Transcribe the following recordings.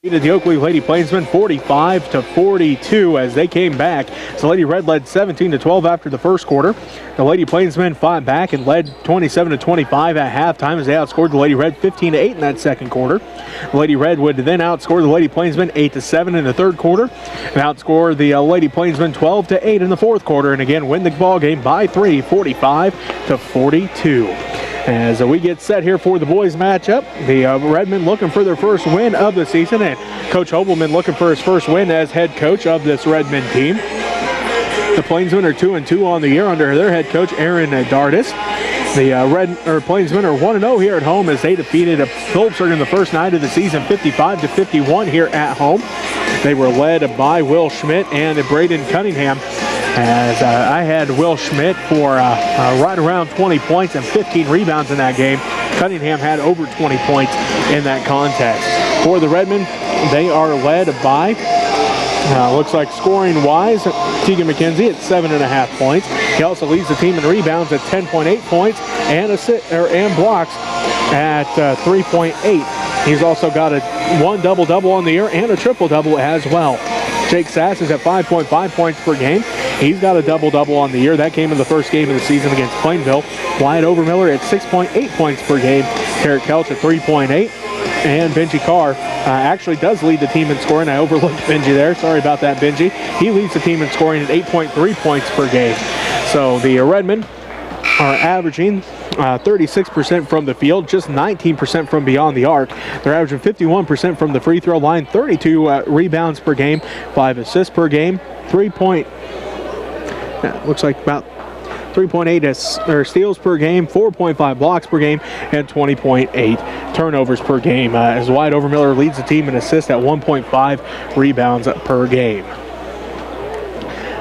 Defeated the Oakley Lady Plainsmen 45-42 as they came back. So Lady Red led 17-12 after the first quarter. The Lady Plainsmen fought back and led 27-25 at halftime as they outscored the Lady Red 15-8 in that second quarter. The Lady Red would then outscore the Lady Plainsmen 8-7 in the third quarter and outscore the Lady Plainsmen 12-8 in the fourth quarter, and again win the ball game by 3, 45-42. As we get set here for the boys matchup, the Redmen looking for their first win of the season, and Coach Hobelman looking for his first win as head coach of this Redmen team. The Plainsmen are 2-2 on the year under their head coach Aaron Dardis. The Plainsmen are 1-0 here at home as they defeated Phillipsburg in the first night of the season 55-51 here at home. They were led by Will Schmidt and Braden Cunningham. As I had Will Schmidt for right around 20 points and 15 rebounds in that game. Cunningham had over 20 points in that contest. For the Redmen, they are led by, looks like scoring-wise, Tegan McKenzie at 7.5 points. He also leads the team in rebounds at 10.8 points and blocks at 3.8. He's also got one double-double on the year and a triple-double as well. Jake Sass is at 5.5 points per game. He's got a double-double on the year. That came in the first game of the season against Plainville. Wyatt Overmiller at 6.8 points per game. Tarek Kelch at 3.8. And Benji Carr actually does lead the team in scoring. I overlooked Benji there. Sorry about that, Benji. He leads the team in scoring at 8.3 points per game. So the Redmen are averaging 36% from the field, just 19% from beyond the arc. They're averaging 51% from the free throw line, 32 rebounds per game, 5 assists per game, looks like about 3.8 steals per game, 4.5 blocks per game, and 20.8 turnovers per game. As Wyatt Overmiller leads the team in assists at 1.5 rebounds per game.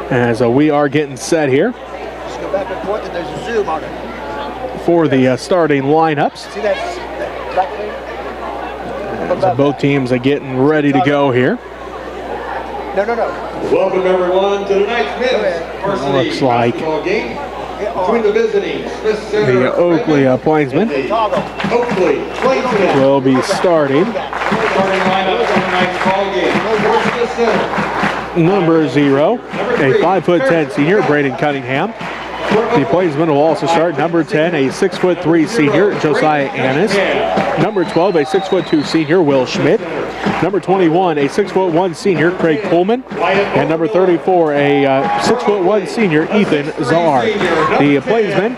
As we are getting set here. Just go back and forth and there's a zoom on it. For the starting lineups. See that back thing? So both teams are getting ready to go here. No. Welcome everyone to tonight's men's varsity Looks like basketball game between the visiting Smith Center the Oakley Plainsmen Oakley Plainsmen will be starting. Starting lineup for tonight's ball game. For Smith Center. Number 0, a 5'10" senior, Braden Cunningham. The Plainsmen will also start number 10, a 6'3" senior, Josiah Annis. Number 12, a 6'2" senior, Will Schmidt. Number 21, a 6'1" senior, Craig Pullman. And number 34, a 6'1" senior, Ethan Czar. The Plainsmen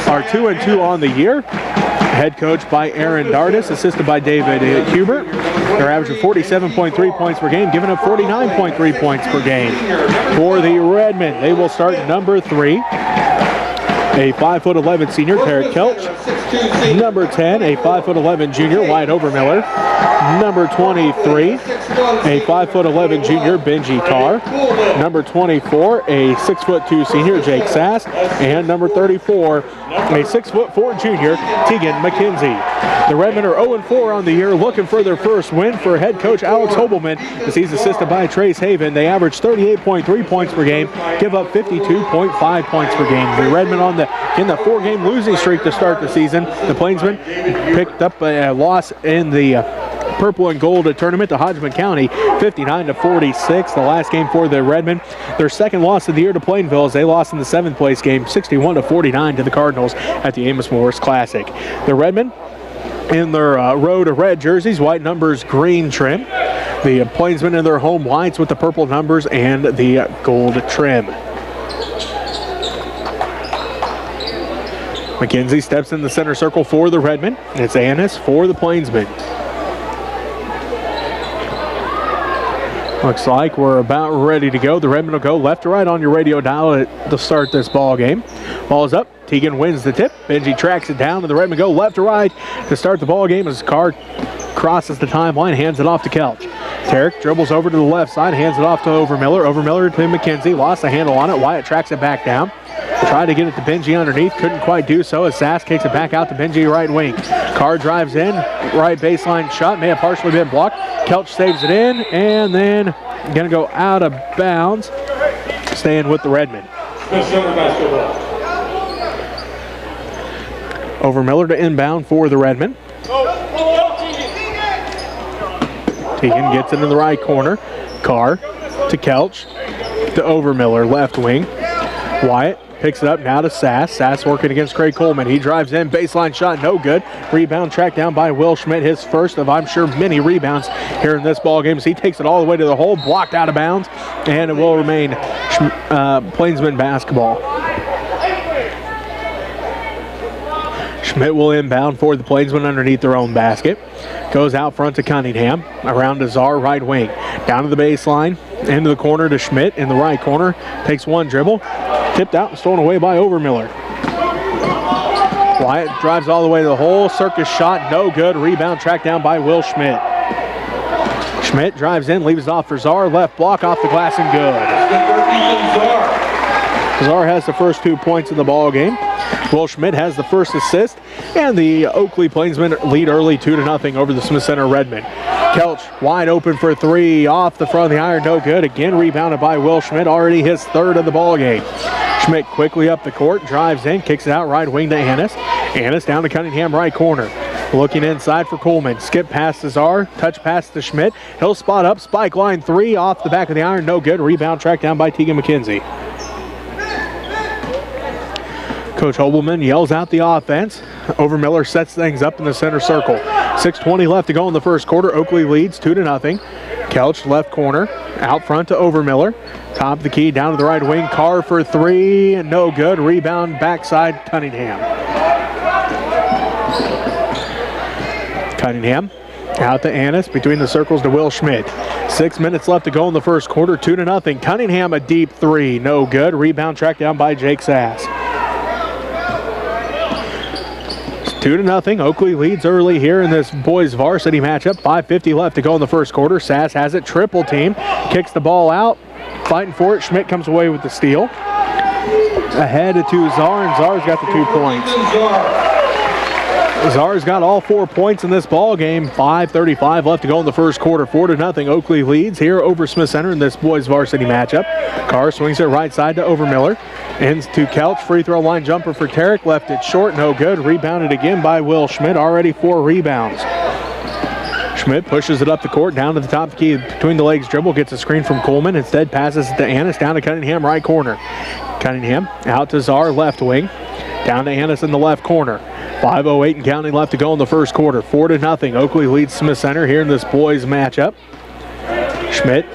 are 2-2 on the year. Head coach by Aaron Dardis, assisted by David Hubert. They're averaging 47.3 points per game, giving up 49.3 points per game. For the Redmen, they will start number 3, a 5'11" senior, Tarek Kelch. Number 10, a 5'11" junior, Wyatt Overmiller. Number 23, a 5'11" junior, Benji Carr. Number 24, a 6'2" senior, Jake Sass. And number 34, a 6'4" junior, Tegan McKenzie. The Redmen are 0-4 on the year, looking for their first win for head coach Alex Hobelman, as he's assisted by Trace Haven. They average 38.3 points per game, give up 52.5 points per game. The Redmen in the 4-game losing streak to start the season. The Plainsmen picked up a loss in the purple and gold tournament to Hodgman County, 59-46. The last game for the Redmen, their second loss of the year to Plainville, as they lost in the 7th place game, 61-49 to the Cardinals at the Amos Morris Classic. The Redmen in their road red jerseys, white numbers, green trim. The Plainsmen in their home whites with the purple numbers and the gold trim. McKenzie steps in the center circle for the Redmen. It's Annis for the Plainsmen. Looks like we're about ready to go. The Redmen will go left to right on your radio dial to start this ball game. Ball is up. Tegan wins the tip. Benji tracks it down, and the Redmen go left to right to start the ball game as Carr crosses the timeline, hands it off to Kelch. Tarek dribbles over to the left side, hands it off to Overmiller. Overmiller to McKenzie, lost the handle on it. Wyatt tracks it back down. Tried to get it to Benji underneath, couldn't quite do so as Sass kicks it back out to Benji right wing. Carr drives in, right baseline shot, may have partially been blocked. Kelch saves it in, and then gonna go out of bounds, staying with the Redmen. Overmiller to inbound for the Redmen. Tegan gets it in the right corner. Carr to Kelch to Overmiller, left wing. Wyatt picks it up now to Sass. Sass working against Craig Coleman. He drives in, baseline shot, no good. Rebound tracked down by Will Schmidt, his first of, I'm sure, many rebounds here in this ball game. So he takes it all the way to the hole, blocked out of bounds, and it will remain Plainsmen basketball. Schmidt will inbound for the Plainsmen underneath their own basket. Goes out front to Cunningham, around to Czar, right wing. Down to the baseline, into the corner to Schmidt in the right corner. Takes one dribble, tipped out and stolen away by Overmiller. Wyatt drives all the way to the hole. Circus shot, no good. Rebound tracked down by Will Schmidt. Schmidt drives in, leaves it off for Czar. Left block off the glass and good. Czar has the first 2 points in the ball game. Will Schmidt has the first assist, and the Oakley Plainsmen lead early 2-0 over the Smith Center Redmen. Kelch wide open for three, off the front of the iron, no good. Again rebounded by Will Schmidt, already his third of the ball game. Schmidt quickly up the court, drives in, kicks it out right wing to Annis. Annis down to Cunningham, right corner. Looking inside for Coleman. Skip past Czar, touch pass to Schmidt. He'll spot up, spike line three, off the back of the iron, no good. Rebound tracked down by Tegan McKenzie. Coach Hobelman yells out the offense. Overmiller sets things up in the center circle. 6:20 left to go in the first quarter. Oakley leads 2-0. Kelch left corner, out front to Overmiller. Top of the key, down to the right wing. Carr for three, and no good. Rebound backside Cunningham. Cunningham out to Annis, between the circles to Will Schmidt. 6 minutes left to go in the first quarter, 2-0. Cunningham a deep three, no good. Rebound tracked down by Jake Sass. 2-0. Oakley leads early here in this boys varsity matchup. 5:50 left to go in the first quarter. Sass has it, triple team, kicks the ball out, fighting for it. Schmidt comes away with the steal. Ahead to Czar, and Czar's got the 2 points. Czar's got all 4 points in this ball game. 5:35 left to go in the first quarter. 4-0. Oakley leads here over Smith Center in this boys varsity matchup. Carr swings it right side to Overmiller. Ends to Kelch, free throw line jumper for Tarek, left it short, no good. Rebounded again by Will Schmidt, already 4 rebounds. Schmidt pushes it up the court, down to the top of the key, between the legs dribble, gets a screen from Coleman, instead passes it to Annis, down to Cunningham, right corner. Cunningham out to Czar, left wing, down to Annis in the left corner. 5:08 and counting left to go in the first quarter. 4-0. Oakley leads Smith Center here in this boys matchup. Schmidt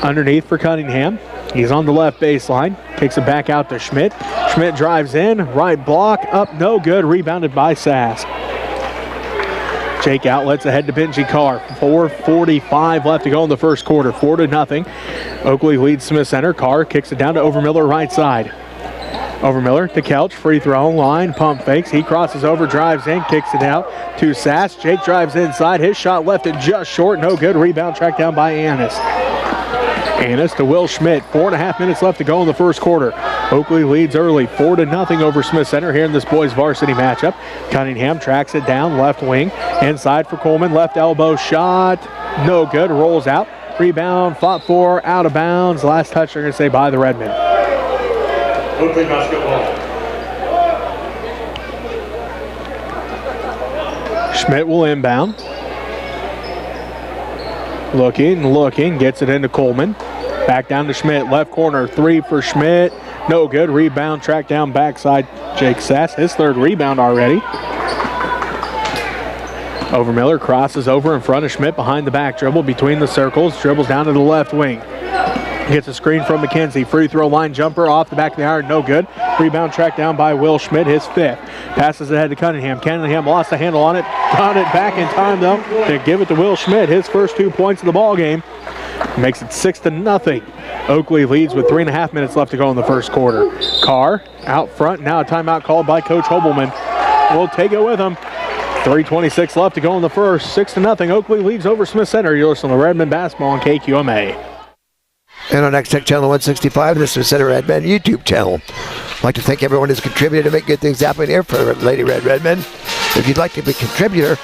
underneath for Cunningham. He's on the left baseline, kicks it back out to Schmidt. Schmidt drives in, right block, up, no good, rebounded by Sass. Jake outlets ahead to Benji Carr. 4:45 left to go in the first quarter, 4-0. Oakley leads Smith Center. Carr kicks it down to Overmiller, right side. Overmiller to Kelch, free throw line, pump fakes. He crosses over, drives in, kicks it out to Sass. Jake drives inside, his shot left it just short, no good. Rebound tracked down by Annis. Annis to Will Schmidt. 4.5 minutes left to go in the first quarter. Oakley leads early, 4-0 over Smith Center here in this boys varsity matchup. Cunningham tracks it down, left wing, inside for Coleman, left elbow shot, no good, rolls out. Rebound, fought for, out of bounds. Last touch, they're going to say by the Redmen. Oakley basketball. Schmidt will inbound. Looking, gets it into Coleman. Back down to Schmidt, left corner, three for Schmidt. No good, rebound, tracked down backside Jake Sass, his third rebound already. Overmiller crosses over in front of Schmidt behind the back dribble, between the circles, dribbles down to the left wing. Gets a screen from McKenzie, free throw line jumper off the back of the iron, no good. Rebound tracked down by Will Schmidt, his fifth. Passes ahead to Cunningham. Cunningham lost the handle on it, got it back in time though to give it to Will Schmidt, his first 2 points of the ball game. Makes it 6-0. Oakley leads with 3.5 minutes left to go in the first quarter. Carr out front, now a timeout called by Coach Hobelman. We'll take it with him. 3:26 left to go in the first. 6-0. Oakley leads over Smith Center. You're listening to Redmen basketball on KQMA. And on Next Tech Channel 165, this is Center Redmen YouTube channel. I'd like to thank everyone who's contributed to make good things happen here for Lady Red Redmen. If you'd like to be a contributor,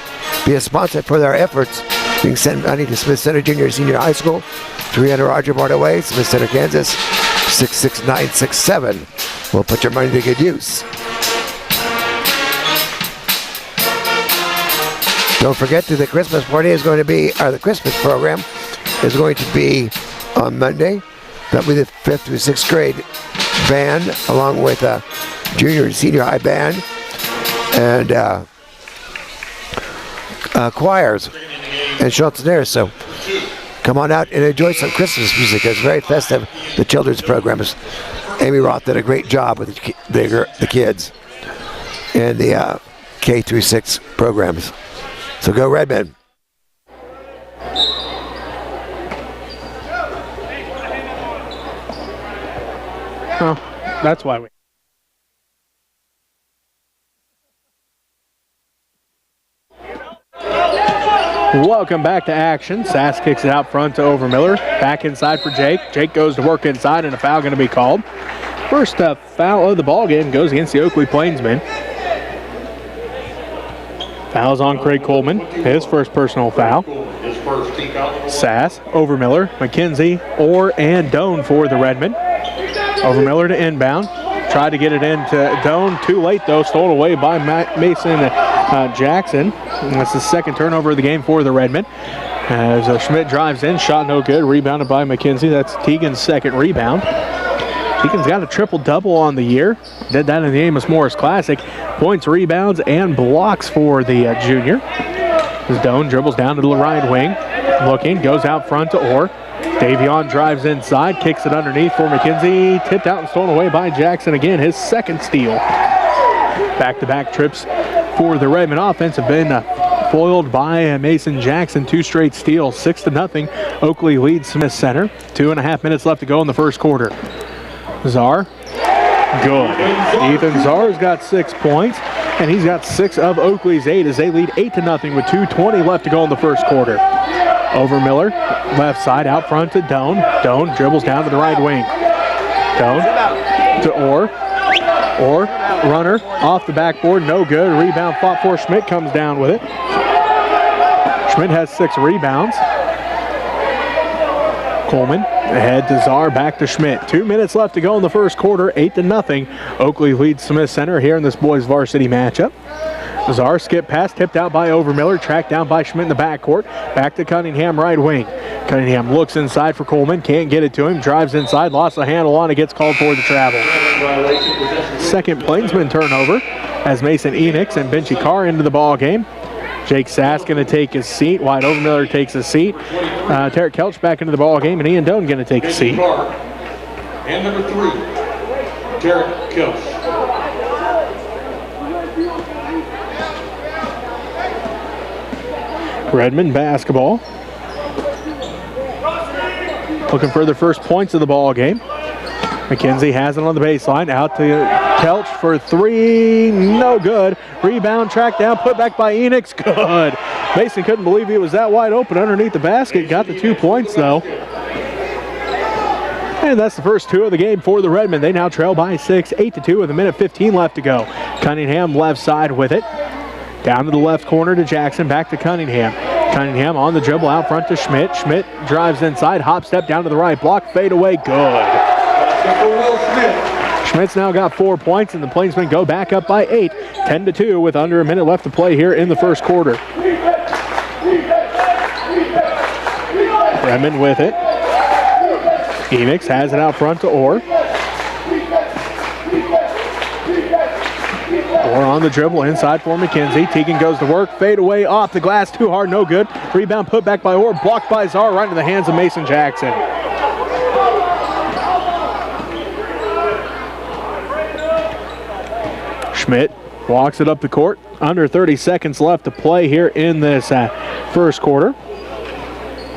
be a sponsor for their efforts, you can send money to Smith Center Junior Senior High School, 300 Roger Marta Way, Smith Center, Kansas, 66967. We'll put your money to good use. Don't forget that the Christmas party is going to be, or the Christmas program is going to be on Monday. That'll be the 5th through 6th grade band, along with junior and senior high band and choirs and chantiers. So come on out and enjoy some Christmas music. It's very festive. The children's programs. Amy Roth did a great job with the kids and the K through 6 programs. So go Redmen. Oh, that's why we. Welcome back to action. Sass kicks it out front to Overmiller. Back inside for Jake. Jake goes to work inside, and a foul going to be called. First foul of the ball game goes against the Oakley Plainsmen. Foul's on Craig Coleman. His first personal foul. Sass, Overmiller, McKenzie, Orr, and Doan for the Redmen. Overmiller to inbound. Tried to get it into Doan. Too late, though. Stolen away by Mason Jackson. And that's the second turnover of the game for the Redmen. As Schmidt drives in, shot no good. Rebounded by McKenzie. That's Tegan's second rebound. Tegan's got a triple-double on the year. Did that in the Amos Morris Classic. Points, rebounds, and blocks for the junior. As Doan dribbles down to the right wing. Looking, goes out front to Orr. Davion drives inside, kicks it underneath for McKenzie. Tipped out and stolen away by Jackson again, his second steal. Back-to-back trips for the Redmen offense have been foiled by Mason Jackson. 2 straight steals, 6-0. Oakley leads Smith Center. 2.5 minutes left to go in the first quarter. Czar, good. Ethan Czar's got 6 points, and he's got 6 of Oakley's 8 as they lead 8-0 with 2:20 left to go in the first quarter. Overmiller, left side, out front to Doan. Doan dribbles down to the right wing. Doan to Orr. Orr, runner, off the backboard, no good. Rebound fought for. Schmidt comes down with it. Schmidt has 6 rebounds. Coleman ahead to Czar, back to Schmidt. 2 minutes left to go in the first quarter, 8-0. Oakley leads Smith Center here in this boys varsity matchup. Czar skip pass, tipped out by Overmiller, tracked down by Schmidt in the backcourt. Back to Cunningham, right wing. Cunningham looks inside for Coleman, can't get it to him, drives inside, lost the handle on it, gets called for the travel. Second Plainsman turnover as Mason Enix and Benchy Carr into the ball game. Jake Sass going to take his seat. Wyatt Overmiller takes his seat. Tarek Kelch back into the ball game, and Ian Doan going to take a seat. And number 3, Tarek Kelch. Redmen basketball. Looking for the first points of the ball game. McKenzie has it on the baseline. Out to Kelch for 3. No good. Rebound, tracked down, put back by Enix. Good. Mason couldn't believe he was that wide open underneath the basket. Got the 2 points, though. And that's the first 2 of the game for the Redmen. They now trail by 6, 8-2 with 1:15 left to go. Cunningham left side with it. Down to the left corner to Jackson, back to Cunningham. Cunningham on the dribble out front to Schmidt. Schmidt drives inside, hop step down to the right block, fade away, good. Schmidt's now got 4 points, and the Plainsmen go back up by 8, 10-2 with under a minute left to play here in the first quarter. Redmen with it. Enix has it out front to Orr. Orr on the dribble, inside for McKenzie. Tegan goes to work, fade away, off the glass, too hard, no good. Rebound put back by Orr, blocked by Czar, right into the hands of Mason Jackson. Schmidt walks it up the court. Under 30 seconds left to play here in this first quarter.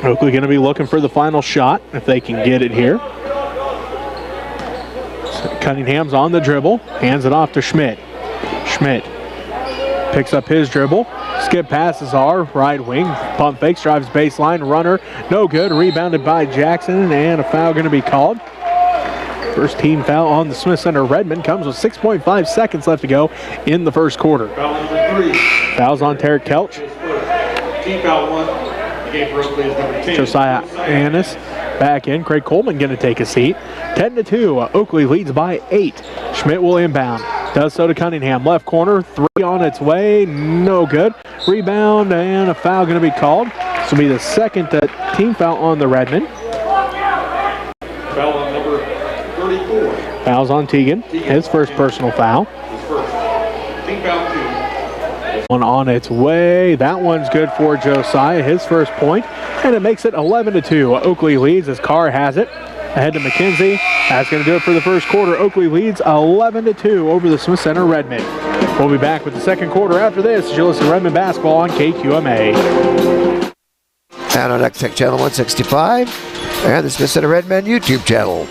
Oakley going to be looking for the final shot if they can get it here. So Cunningham's on the dribble, hands it off to Schmidt. Schmidt picks up his dribble. Skip passes are right wing. Pump fakes, drives baseline. Runner, no good. Rebounded by Jackson, and a foul going to be called. First team foul on the Smith Center Redmen comes with 6.5 seconds left to go in the first quarter. Foul number 3. Fouls on Tarek Kelch. Team foul 1. The game for Oakley is number 10. Josiah Annis back in. Craig Coleman going to take a seat. 10-2. Oakley leads by 8. Schmidt will inbound. Does so to Cunningham. Left corner, 3 on its way. No good. Rebound and a foul going to be called. This will be the second team foul on the Redmen. Foul on number 34. Fouls on Teagan. His first personal foul. His first. Team foul 2. One on its way. That one's good for Josiah. His first point. And it makes it 11-2. Oakley leads as Carr has it. Ahead to McKenzie. That's going to do it for the first quarter. Oakley leads 11-2 over the Smith Center Redmen. We'll be back with the second quarter after this. You're listening to Redmen basketball on KQMA. And on Next Tech Channel 165 and the Smith Center Redmen YouTube channel.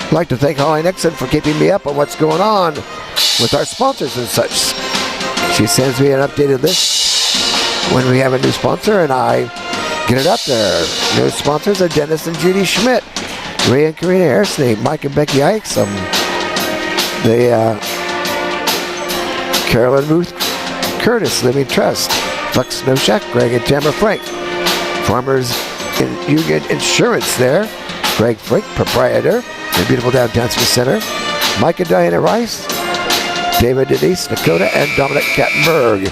I'd like to thank Holly Nixon for keeping me up on what's going on with our sponsors and such. She sends me an updated list when we have a new sponsor, and I get it up there. New sponsors are Dennis and Judy Schmidt, Ray and Karina Harrison, Mike and Becky Ikes, Carolyn Ruth Curtis, Living Trust, Flex Snowshack, Greg and Tamara Frank, Farmers Union Insurance there, Greg Frank, proprietor, in beautiful downtown Smith Center, Mike and Diana Rice, David Denise Dakota, and Dominic Kattenberg.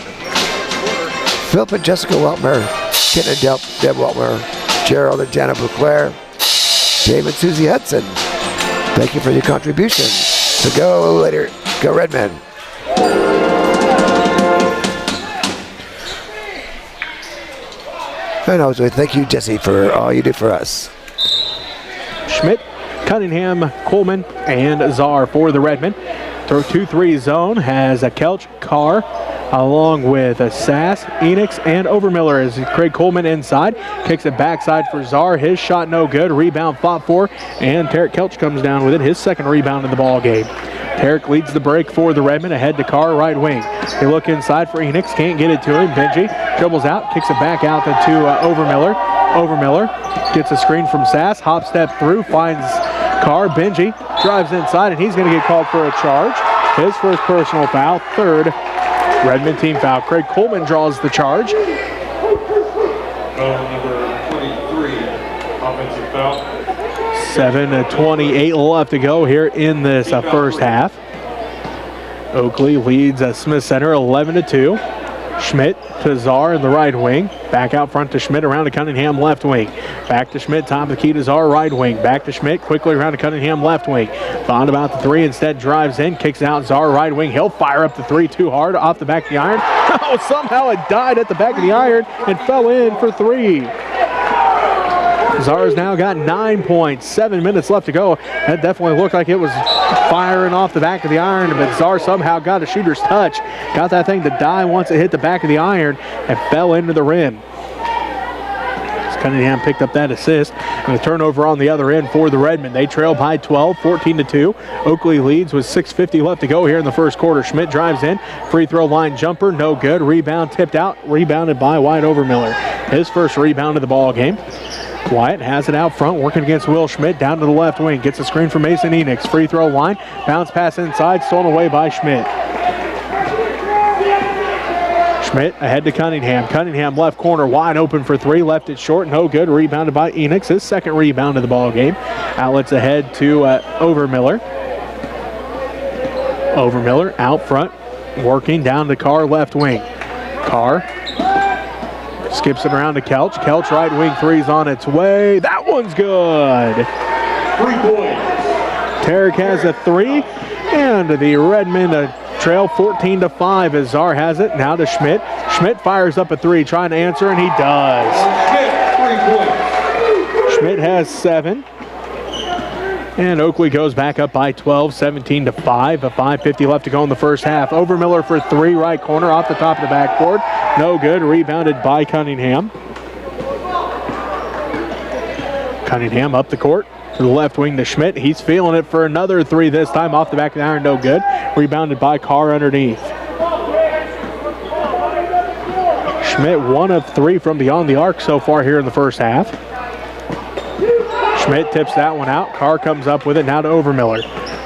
Philip and Jessica Weltmer, Ken and Deb Weltmer, Gerald and Jana Bouclair, Dave and Susie Hudson. Thank you for your contribution. So go later, go Redmen. And also thank you, Jesse, for all you do for us. Schmidt, Cunningham, Coleman, and Czar for the Redmen. Throw 2-3 zone has a Kelch, Carr, along with a Sass, Enix, and Overmiller as Craig Coleman inside. Kicks it backside for Czar. His shot no good. Rebound fought for, and Tarek Kelch comes down with it. His second rebound in the ball game. Tarek leads the break for the Redmen. Ahead to Carr, right wing. They look inside for Enix. Can't get it to him. Benji dribbles out, kicks it back out to Overmiller. Overmiller gets a screen from Sass. Hop step through, finds Carr. Benji drives inside, and he's going to get called for a charge. His first personal foul, third Redmen team foul. Craig Coleman draws the charge. Foul number 23. Offensive foul. 7:28 left to go here in this first half. Oakley leads Smith Center 11-2. Schmidt to Czar in the right wing. Back out front to Schmidt, around to Cunningham left wing. Back to Schmidt, top of the key to Czar right wing. Back to Schmidt, quickly around to Cunningham left wing. Thought about the three, instead drives in, kicks out Czar right wing. He'll fire up the three too hard off the back of the iron. Oh, somehow it died at the back of the iron and fell in for three. Czar's now got 9 points, 7 minutes left to go. That definitely looked like it was firing off the back of the iron, but Czar somehow got a shooter's touch. Got that thing to die once it hit the back of the iron and fell into the rim. Cunningham picked up that assist, and a turnover on the other end for the Redmen. They trail by 12, 14-2. Oakley leads with 6:50 left to go here in the first quarter. Schmidt drives in, free throw line jumper, no good. Rebound tipped out, rebounded by Wyatt Overmiller. His first rebound of the ball game. Wyatt has it out front, working against Will Schmidt, down to the left wing. Gets a screen from Mason Enix. Free throw line, bounce pass inside, stolen away by Schmidt. Schmidt ahead to Cunningham. Cunningham left corner, wide open for three. Left it short, no good. Rebounded by Enix. His second rebound of the ball game. Outlets ahead to Overmiller. Overmiller out front, working down to Carr left wing. Carr skips it around to Kelch. Kelch right wing, three's on its way. That one's good. 3 points. Tarek has a three, and the Redmen trail 14-5 as Czar has it. Now to Schmidt. Schmidt fires up a three, trying to answer, and he does. Schmidt, 3 points. Schmidt has 7. And Oakley goes back up by 12, 17-5. 5:50 left to go in the first half. Overmiller for three, right corner, off the top of the backboard. No good. Rebounded by Cunningham. Cunningham up the court to the left wing to Schmidt. He's feeling it for another three this time, off the back of the iron, no good. Rebounded by Carr underneath. Schmidt 1 of 3 from beyond the arc so far here in the first half. Schmidt tips that one out. Carr comes up with it now to Overmiller.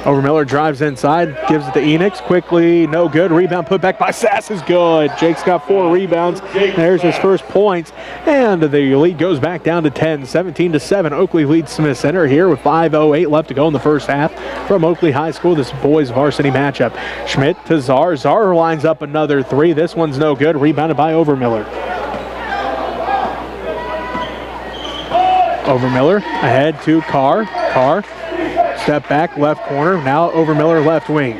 Overmiller drives inside, gives it to Enix. Quickly, no good. Rebound put back by Sass is good. Jake's got 4 rebounds. There's his first points. And the lead goes back down to 10, 17-7. Oakley leads Smith Center here with 5:08 left to go in the first half from Oakley High School. This boys varsity matchup. Schmidt to Czar. Czar lines up another 3. This one's no good. Rebounded by Overmiller. Overmiller ahead to Carr. Carr, step back, left corner. Now Overmiller left wing.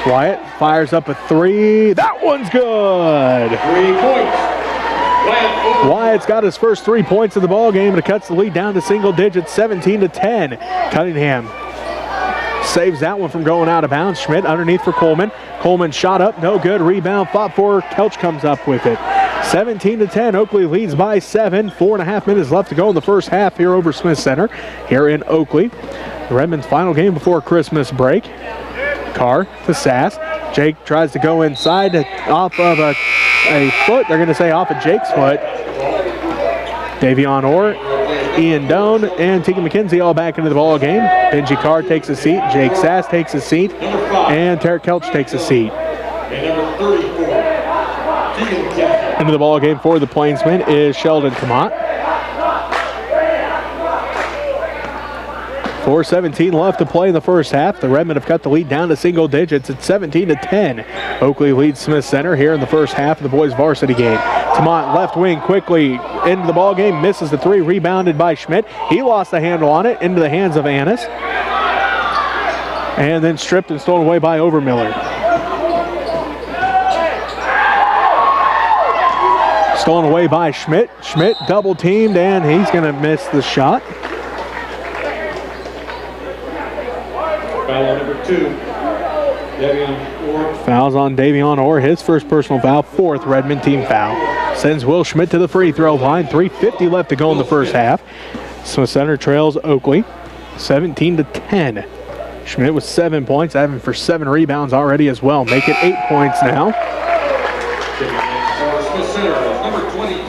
Wyatt fires up a 3. That one's good. 3 points. Wyatt's got his first 3 points of the ball game, and it cuts the lead down to single digits, 17-10. Cunningham saves that one from going out of bounds. Schmidt underneath for Coleman. Coleman shot up, no good. Rebound fought for. Kelch comes up with it. 17-10. Oakley leads by 7. 4.5 minutes left to go in the first half here over Smith Center here in Oakley. The Redmen's final game before Christmas break. Carr to Sass. Jake tries to go inside off of a foot. They're going to say off of Jake's foot. Davion Orr, Ian Doan, and Tegan McKenzie all back into the ball game. Benji Carr takes a seat. Jake Sass takes a seat. And Tarek Kelch takes a seat. And number 34, Tegan McKenzie. Into the ball game for the Plainsmen is Sheldon Kamat. 4:17 left to play in the first half. The Redmen have cut the lead down to single digits at 17-10. Oakley leads Smith Center here in the first half of the boys varsity game. Tamont left wing quickly into the ball game, misses the 3, rebounded by Schmidt. He lost the handle on it into the hands of Annis. And then stripped and stolen away by Overmiller. Stolen away by Schmidt. Schmidt double teamed and he's going to miss the shot. Foul on number 2, Davion Orr. Fouls on Davion Orr, his first personal foul, 4th Redmond team foul. Sends Will Schmidt to the free throw line. 3:50 left to go in the first half. Smith Center trails Oakley 17-10. Schmidt with 7 points, having for 7 rebounds already as well. Make it 8 points now.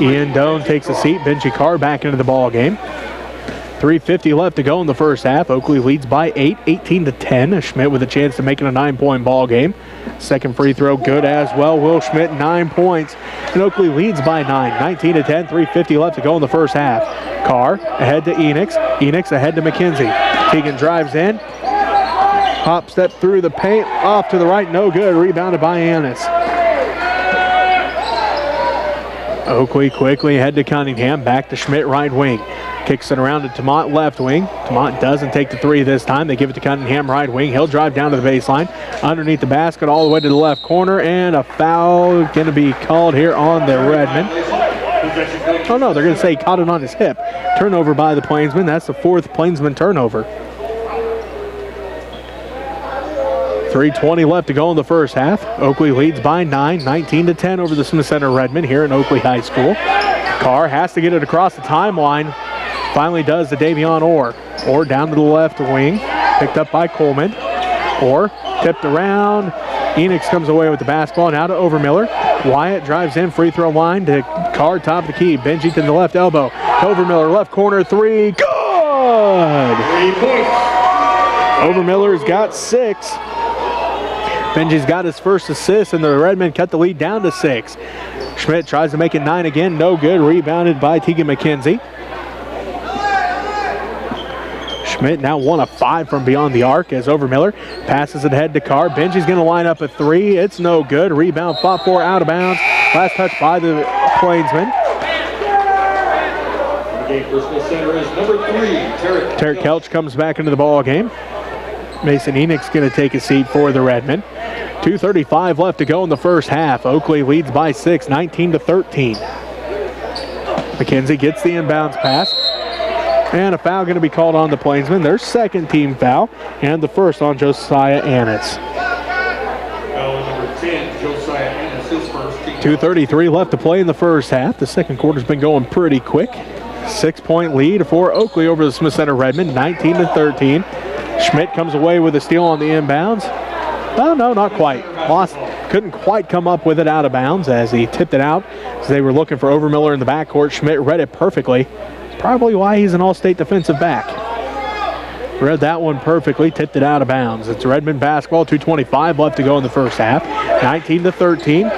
Ian Doan takes a seat. Benji Carr back into the ball game. 3:50 left to go in the first half. Oakley leads by 8, 18-10. Schmidt with a chance to make it a 9-point ball game. Second free throw good as well. Will Schmidt 9 points. And Oakley leads by 9, 19-10. 3:50 left to go in the first half. Carr ahead to Enix. Enix ahead to McKenzie. Teagan drives in. Hop step through the paint. Off to the right. No good. Rebounded by Annis. Oakley quickly ahead to Cunningham. Back to Schmidt right wing. Kicks it around to Tamont left wing. Tamont doesn't take the 3 this time. They give it to Cunningham right wing. He'll drive down to the baseline. Underneath the basket all the way to the left corner. And a foul going to be called here on the Redmen. Oh no, they're going to say he caught it on his hip. Turnover by the Plainsmen. That's the 4th Plainsman turnover. 3:20 left to go in the first half. Oakley leads by 9, 19-10 over the Smith Center Redmen here in Oakley High School. Carr has to get it across the timeline. Finally does to Davion Orr. Orr down to the left wing. Picked up by Coleman. Orr tipped around. Enix comes away with the basketball. Now to Overmiller. Wyatt drives in free throw line to Carr, top of the key. Benji to the left elbow. Overmiller left corner 3. Good! 3 points. Overmiller's got 6. Benji's got his first assist, and the Redmen cut the lead down to 6. Schmidt tries to make it 9 again. No good. Rebounded by Tegan McKenzie. Schmidt now 1 of 5 from beyond the arc as Overmiller passes it ahead to Carr. Benji's going to line up a 3. It's no good. Rebound fought for out of bounds. Last touch by the Plainsmen. Game for Smith Center is number 3, Tarek Kelch comes back into the ball game. Mason Enix going to take a seat for the Redmen. 2:35 left to go in the first half. Oakley leads by 6, 19-13. McKenzie gets the inbounds pass. And a foul going to be called on the Plainsmen. Their second team foul. And the first on Josiah Annis. Foul number 10, Josiah Annis, his first team. 2:33 left to play in the first half. The second quarter's been going pretty quick. 6-point lead for Oakley over the Smith Center Redmen, 19-13. Schmidt comes away with a steal on the inbounds. Oh, no, not quite. Lost, couldn't quite come up with it out of bounds as he tipped it out. As they were looking for Overmiller in the backcourt, Schmidt read it perfectly. Probably why he's an all-state defensive back. Read that one perfectly, tipped it out of bounds. It's Redmen basketball, 2:25 left to go in the first half. 19-13.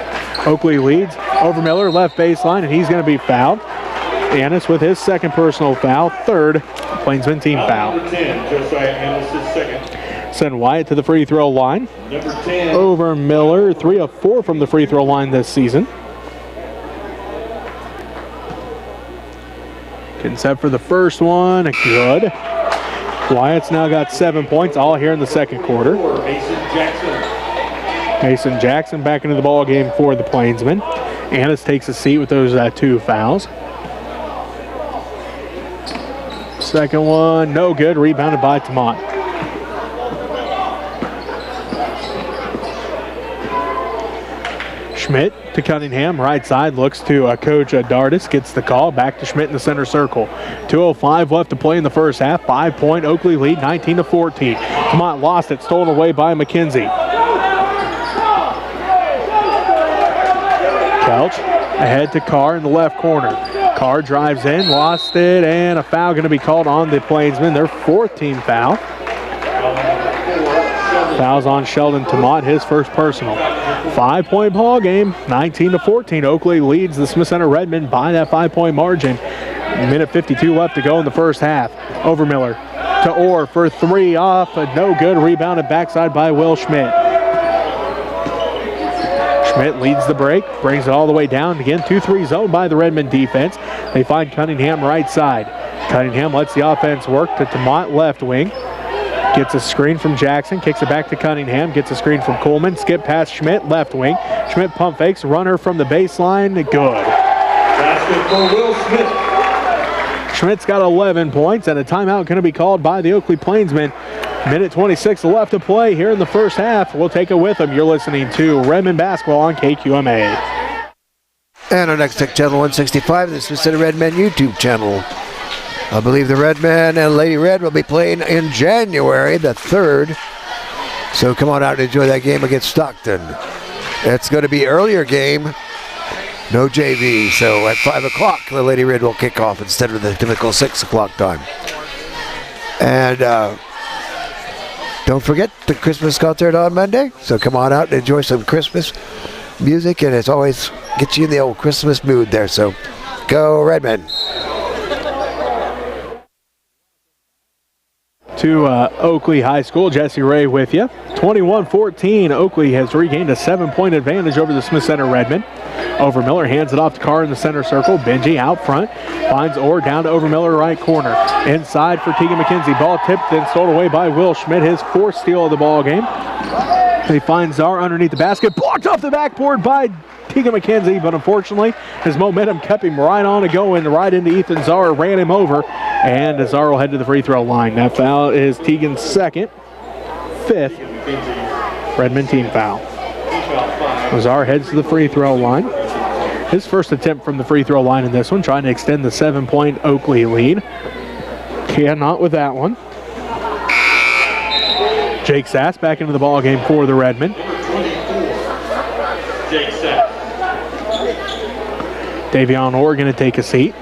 Oakley leads. Overmiller left baseline, and he's going to be fouled. Annis with his second personal foul, third Plainsman team foul. Number 10, Josiah Annis, his second. Send Wyatt to the free throw line. Number 10. Overmiller, 3 of 4 from the free throw line this season. Getting set for the first one, good. Wyatt's now got 7 points, all here in the second quarter. Mason Jackson back into the ball game for the Plainsmen. Annis takes a seat with those 2 fouls. Second one, no good, rebounded by Tamont. Schmidt to Cunningham, right side, looks to Coach Dardis, gets the call, back to Schmidt in the center circle. 2:05 left to play in the first half, 5-point Oakley lead, 19-14. Tamont lost it, stolen away by McKenzie. Kelch ahead to Carr in the left corner. Carr drives in, lost it, and a foul going to be called on the Plainsmen, their 4th team foul. Fouls on Sheldon Tamont, his first personal. 5-point ball game, 19-14. Oakley leads the Smith Center Redmen by that 5-point margin. Minute 52 left to go in the first half. Overmiller to Orr for 3 off, no good. Rebounded backside by Will Schmidt. Schmidt leads the break, brings it all the way down. Again, 2-3 zone by the Redmen defense. They find Cunningham right side. Cunningham lets the offense work to Tamont left wing. Gets a screen from Jackson, kicks it back to Cunningham, gets a screen from Coleman, skip past Schmidt, left wing. Schmidt pump fakes, runner from the baseline, good. Basket for Will Schmidt. Schmidt's got 11 points, and a timeout going to be called by the Oakley Plainsmen. Minute 26 left to play here in the first half. We'll take it with them. You're listening to Redmen Basketball on KQMA. And our next tech channel 165, this is the Redmen YouTube channel. I believe the Redmen and Lady Red will be playing in January the 3rd. So come on out and enjoy that game against Stockton. It's going to be earlier game. No JV. So at 5 o'clock, the Lady Red will kick off instead of the typical 6 o'clock time. And don't forget the Christmas concert on Monday. So come on out and enjoy some Christmas music. And it's always gets you in the old Christmas mood there. So go Redmen. To Oakley High School, Jesse Ray with you. 21-14, Oakley has regained a 7-point advantage over the Smith Center Redmen. Overmiller hands it off to Carr in the center circle. Benji out front, finds Orr down to Overmiller right corner. Inside for Tegan McKenzie, ball tipped and stolen away by Will Schmidt, his 4th steal of the ball game. He finds Czar underneath the basket, blocked off the backboard by Tegan McKenzie, but unfortunately his momentum kept him right on to go and right into Ethan Czar, ran him over, and Czar will head to the free throw line. That foul is Tegan's 2nd, 5th Redmen team foul. Czar heads to the free throw line. His first attempt from the free throw line in this one, trying to extend the 7-point Oakley lead. Cannot with that one. Jake Sass back into the ball game for the Redmen. Jake Sass. Davion Orr going to take a seat.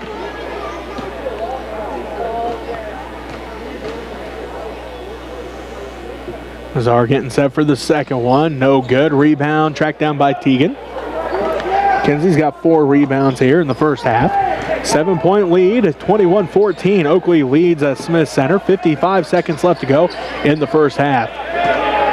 Czar getting set for the second one. No good. Rebound tracked down by Tegan. Kenzie's got 4 rebounds here in the first half. 7-point lead, 21-14. Oakley leads Smith Center. 55 seconds left to go in the first half.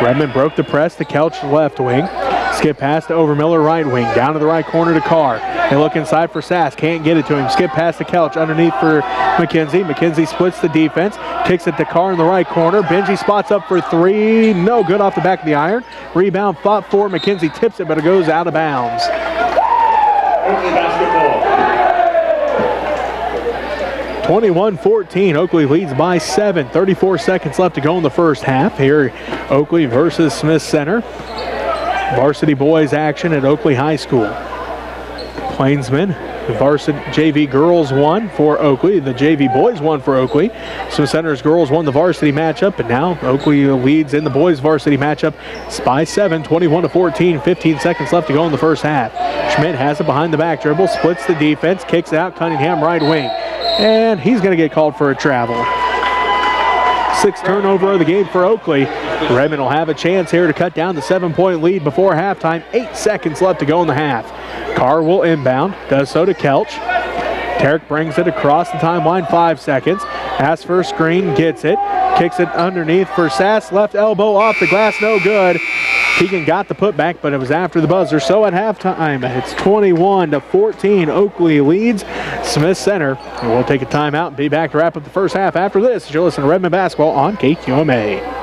Redmen broke the press to Kelch left wing. Skip pass to Overmiller right wing. Down to the right corner to Carr. They look inside for Sass. Can't get it to him. Skip pass to Kelch underneath for McKenzie. McKenzie splits the defense. Kicks it to Carr in the right corner. Benji spots up for 3. No good off the back of the iron. Rebound fought for. McKenzie tips it, but it goes out of bounds. Oakley basketball. 21-14. Oakley leads by 7. 34 seconds left to go in the first half. Here, Oakley versus Smith Center. Varsity boys action at Oakley High School. Plainsmen, the varsity JV girls won for Oakley. The JV boys won for Oakley. Smith Center's girls won the varsity matchup, and now Oakley leads in the boys varsity matchup by 7, 21-14. 15 seconds left to go in the first half. Schmidt has it behind the back dribble, splits the defense, kicks out Cunningham right wing, and he's going to get called for a travel. Sixth turnover of the game for Oakley. Redmen will have a chance here to cut down the 7-point lead before halftime. 8 seconds left to go in the half. Carr will inbound, does so to Kelch. Tarek brings it across the timeline, 5 seconds. Asks for a screen, gets it. Kicks it underneath for Sass. Left elbow off the glass, no good. Keegan got the putback, but it was after the buzzer. So at halftime, it's 21-14. Oakley leads Smith Center. And we'll take a timeout and be back to wrap up the first half after this. You're listening to Redmen Basketball on KQMA.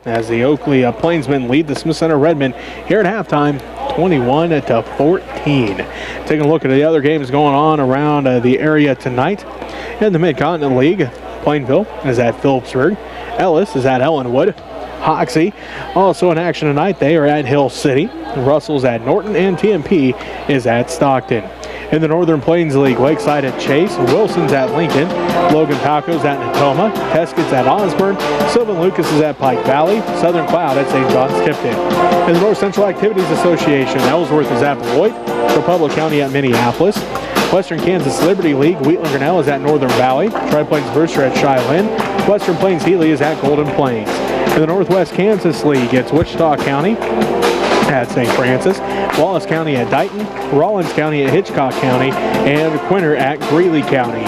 as the Oakley Plainsmen lead the Smith Center Redmen here at halftime, 21-14. Taking a look at the other games going on around the area tonight. In the Mid-Continent League, Plainville is at Phillipsburg. Ellis is at Ellenwood. Hoxie also in action tonight. They are at Hill City. Russell's at Norton, and TMP is at Stockton. In the Northern Plains League, Lakeside at Chase, Wilson's at Lincoln, Logan Palco's at Natoma, Heskett's at Osborne, Sylvan Lucas is at Pike Valley, Southern Cloud at St. John's Tipton. In the North Central Activities Association, Ellsworth is at Beloit, Republic County at Minneapolis, Western Kansas Liberty League, Wheatland Grinnell is at Northern Valley, Tri-Plains Brewster at Cheyenne, Western Plains Healy is at Golden Plains. In the Northwest Kansas League, it's Wichita County at St. Francis, Wallace County at Dighton, Rollins County at Hitchcock County, and Quinter at Greeley County.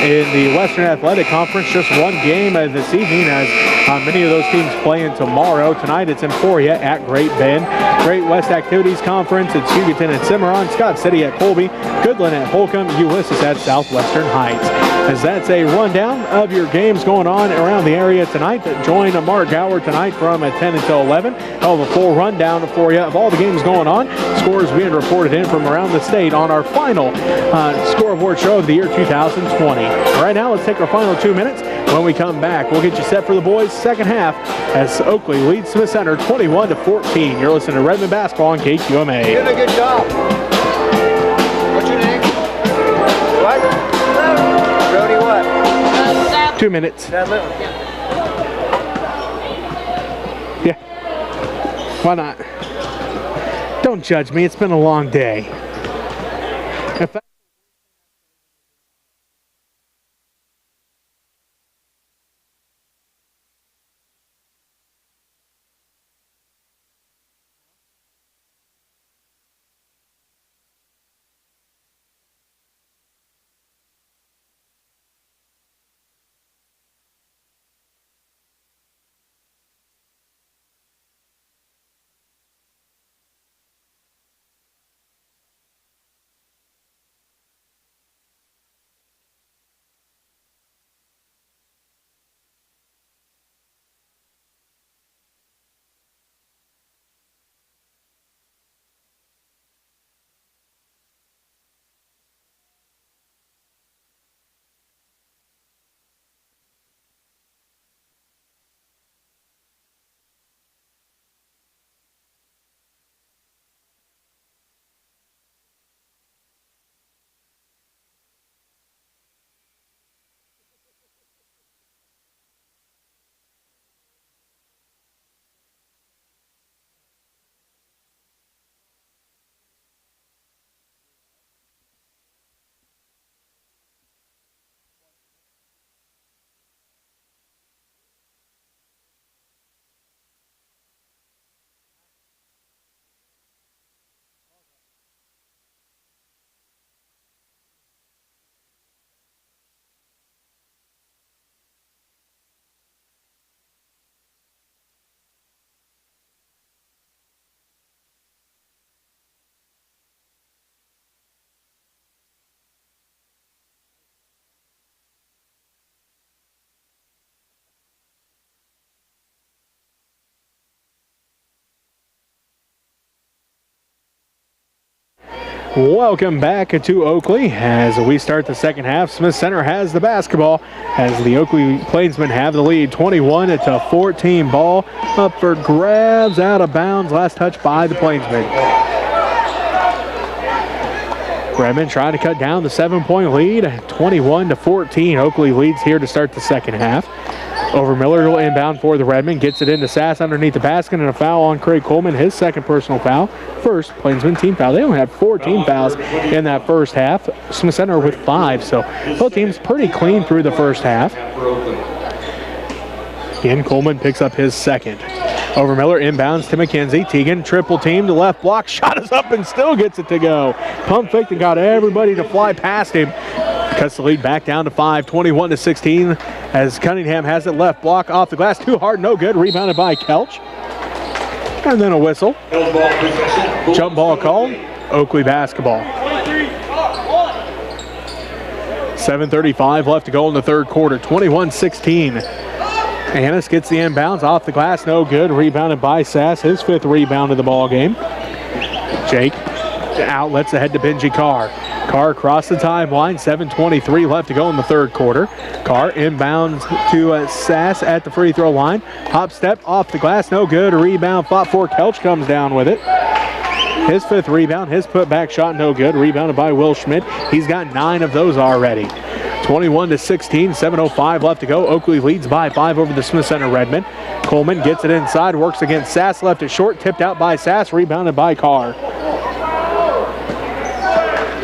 In the Western Athletic Conference, just one game this evening as many of those teams playing tomorrow. Tonight it's Emporia at Great Bend. Great West Activities Conference, it's Hugoton at Cimarron, Scott City at Colby, Goodland at Holcomb, Ulysses at Southwestern Heights. As that's a rundown of your games going on around the area tonight. Join Mark Gower tonight from 10 until 11. I'll have a full rundown for you of all the games going on. Scores being reported in from around the state on our final scoreboard show of the year 2020. Right now, let's take our final 2 minutes. When we come back, we'll get you set for the boys' second half as Oakley leads Smith Center 21-14. You're listening to Redmen basketball on KQMA. You're doing a good job. What's your name? What? Brody what? 2 minutes. That little. Yeah. Why not? Don't judge me. It's been a long day. In fact, welcome back to Oakley as we start the second half. Smith Center has the basketball as the Oakley Plainsmen have the lead, 21-14. Ball up for grabs, out of bounds. Last touch by the Plainsmen. Redmen trying to cut down the 7-point lead, 21-14. Oakley leads here to start the second half. Over Miller will inbound for the Redmen. Gets it into Sass underneath the basket, and a foul on Craig Coleman, his second personal foul. First Plainsman team foul. They only had 4 team fouls in that first half. Smith Center with 5, so both teams pretty clean through the first half. Again, Coleman picks up his second. Over Miller, inbounds to McKenzie. Teagan, triple team to left block. Shot is up and still gets it to go. Pump fake and got everybody to fly past him. Cuts the lead back down to 5, 21-16, as Cunningham has it left block off the glass. Too hard, no good. Rebounded by Kelch. And then a whistle. Jump ball called. Oakley basketball. 7:35 left to go in the third quarter. 21-16. Annis gets the inbounds off the glass, no good. Rebounded by Sass, his 5th rebound of the ball game. Jake outlets ahead to Benji Carr. Carr across the timeline, 7:23 left to go in the 3rd quarter. Carr inbounds to Sass at the free throw line. Hop step off the glass, no good. Rebound fought for. Kelch comes down with it. His 5th rebound, his putback shot, no good. Rebounded by Will Schmidt. He's got 9 of those already. 21-16, 7:05 left to go. Oakley leads by 5 over the Smith Center Redmen. Coleman gets it inside, works against Sass, left it short, tipped out by Sass, rebounded by Carr.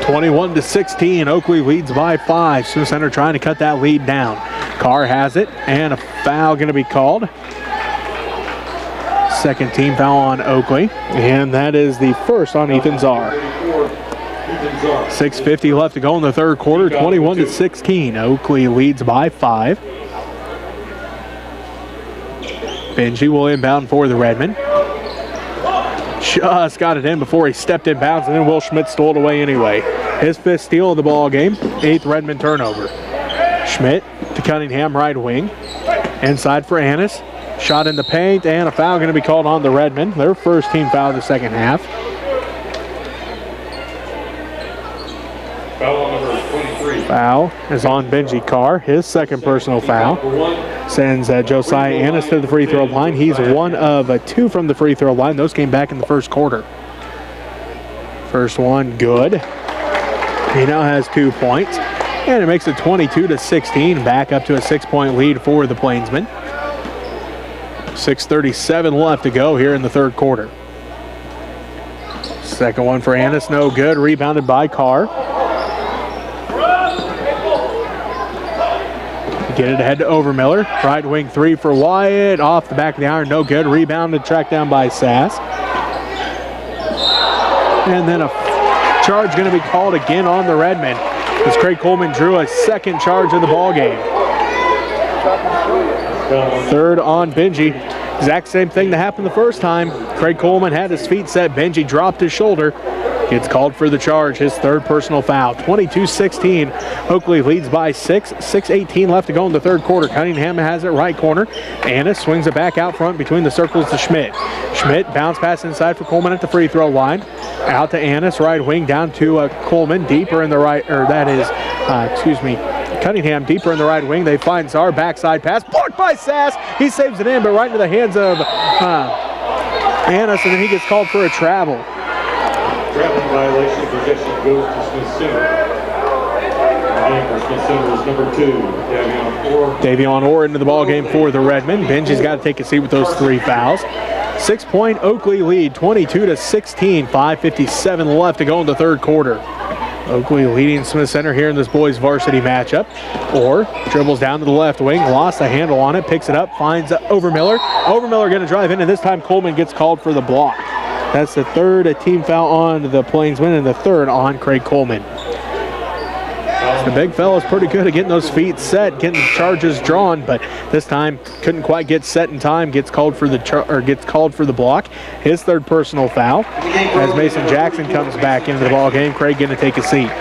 21-16, Oakley leads by 5. Smith Center trying to cut that lead down. Carr has it, and a foul going to be called. 2nd team foul on Oakley, and that is the 1st on Ethan Czar. 6:50 left to go in the 3rd quarter, 21-16. Oakley leads by 5. Benji will inbound for the Redmen. Just got it in before he stepped in bounds, and then Will Schmidt stole it away anyway. His 5th steal of the ball game, 8th Redmen turnover. Schmidt to Cunningham, right wing. Inside for Annis. Shot in the paint, and a foul going to be called on the Redmen. Their 1st team foul of the 2nd half. Foul on number 23. Foul is on Benji Carr, his 2nd personal foul. Sends Josiah Annis to the free throw line. He's 1 of 2 from the free throw line. Those came back in the 1st quarter. First one good. He now has 2 points. And it makes it 22-16, back up to a 6-point lead for the Plainsmen. 6:37 left to go here in the 3rd quarter. 2nd one for Annis, no good. Rebounded by Carr. Get it ahead to Overmiller. Right wing 3 for Wyatt. Off the back of the iron, no good. Rebounded, tracked down by Sass. And then a charge going to be called again on the Redmen, as Craig Coleman drew a 2nd charge of the ball game. 3rd on Benji. Exact same thing that happened the 1st time. Craig Coleman had his feet set. Benji dropped his shoulder. Gets called for the charge, his 3rd personal foul. 22-16. Oakley leads by 6. 6:18 left to go in the 3rd quarter. Cunningham has it right corner. Annis swings it back out front between the circles to Schmidt. Schmidt bounce pass inside for Coleman at the free throw line. Out to Annis, right wing down to Coleman, deeper in the right, or that is, Cunningham deeper in the right wing. They find Czar, backside pass, blocked by Sass. He saves it in, but right into the hands of Annis, and then he gets called for a travel. Traveling violation, possession goes to Smith Center. Game for Smith Center is number 2, Davion Orr. Davion Orr into the ball game for the Redmen. Benji's got to take a seat with those 3 fouls. 6-point Oakley lead, 22-16. 5:57 left to go in the 3rd quarter. Oakley leading Smith Center here in this boys varsity matchup. Orr dribbles down to the left wing, lost a handle on it, picks it up, finds Overmiller. Overmiller going to drive in, and this time Coleman gets called for the block. That's the 3rd team foul on the Plainsmen and the 3rd on Craig Coleman. The big fella's pretty good at getting those feet set, getting charges drawn, but this time couldn't quite get set in time. Gets called for the block. His 3rd personal foul. As Mason Jackson comes back into the ball game, Craig going to take a seat.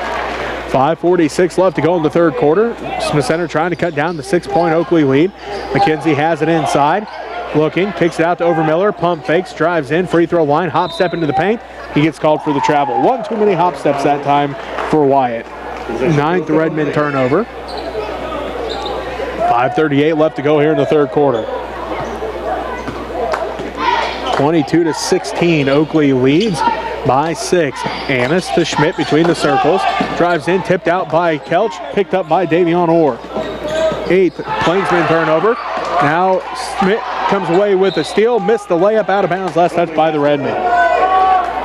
5:46 left to go in the 3rd quarter. Smith Center trying to cut down the 6-point Oakley lead. McKenzie has it inside. Looking, kicks it out to Overmiller, pump fakes, drives in, free throw line, hop step into the paint. He gets called for the travel. 1 too many hop steps that time for Wyatt. 9th Redmen turnover. 5:38 left to go here in the 3rd quarter. 22-16, Oakley leads by 6. Annis to Schmidt between the circles. Drives in, tipped out by Kelch, picked up by Davion Orr. 8th Plainsmen turnover. Now Schmidt comes away with a steal, missed the layup, out of bounds, last touch by the Redmen.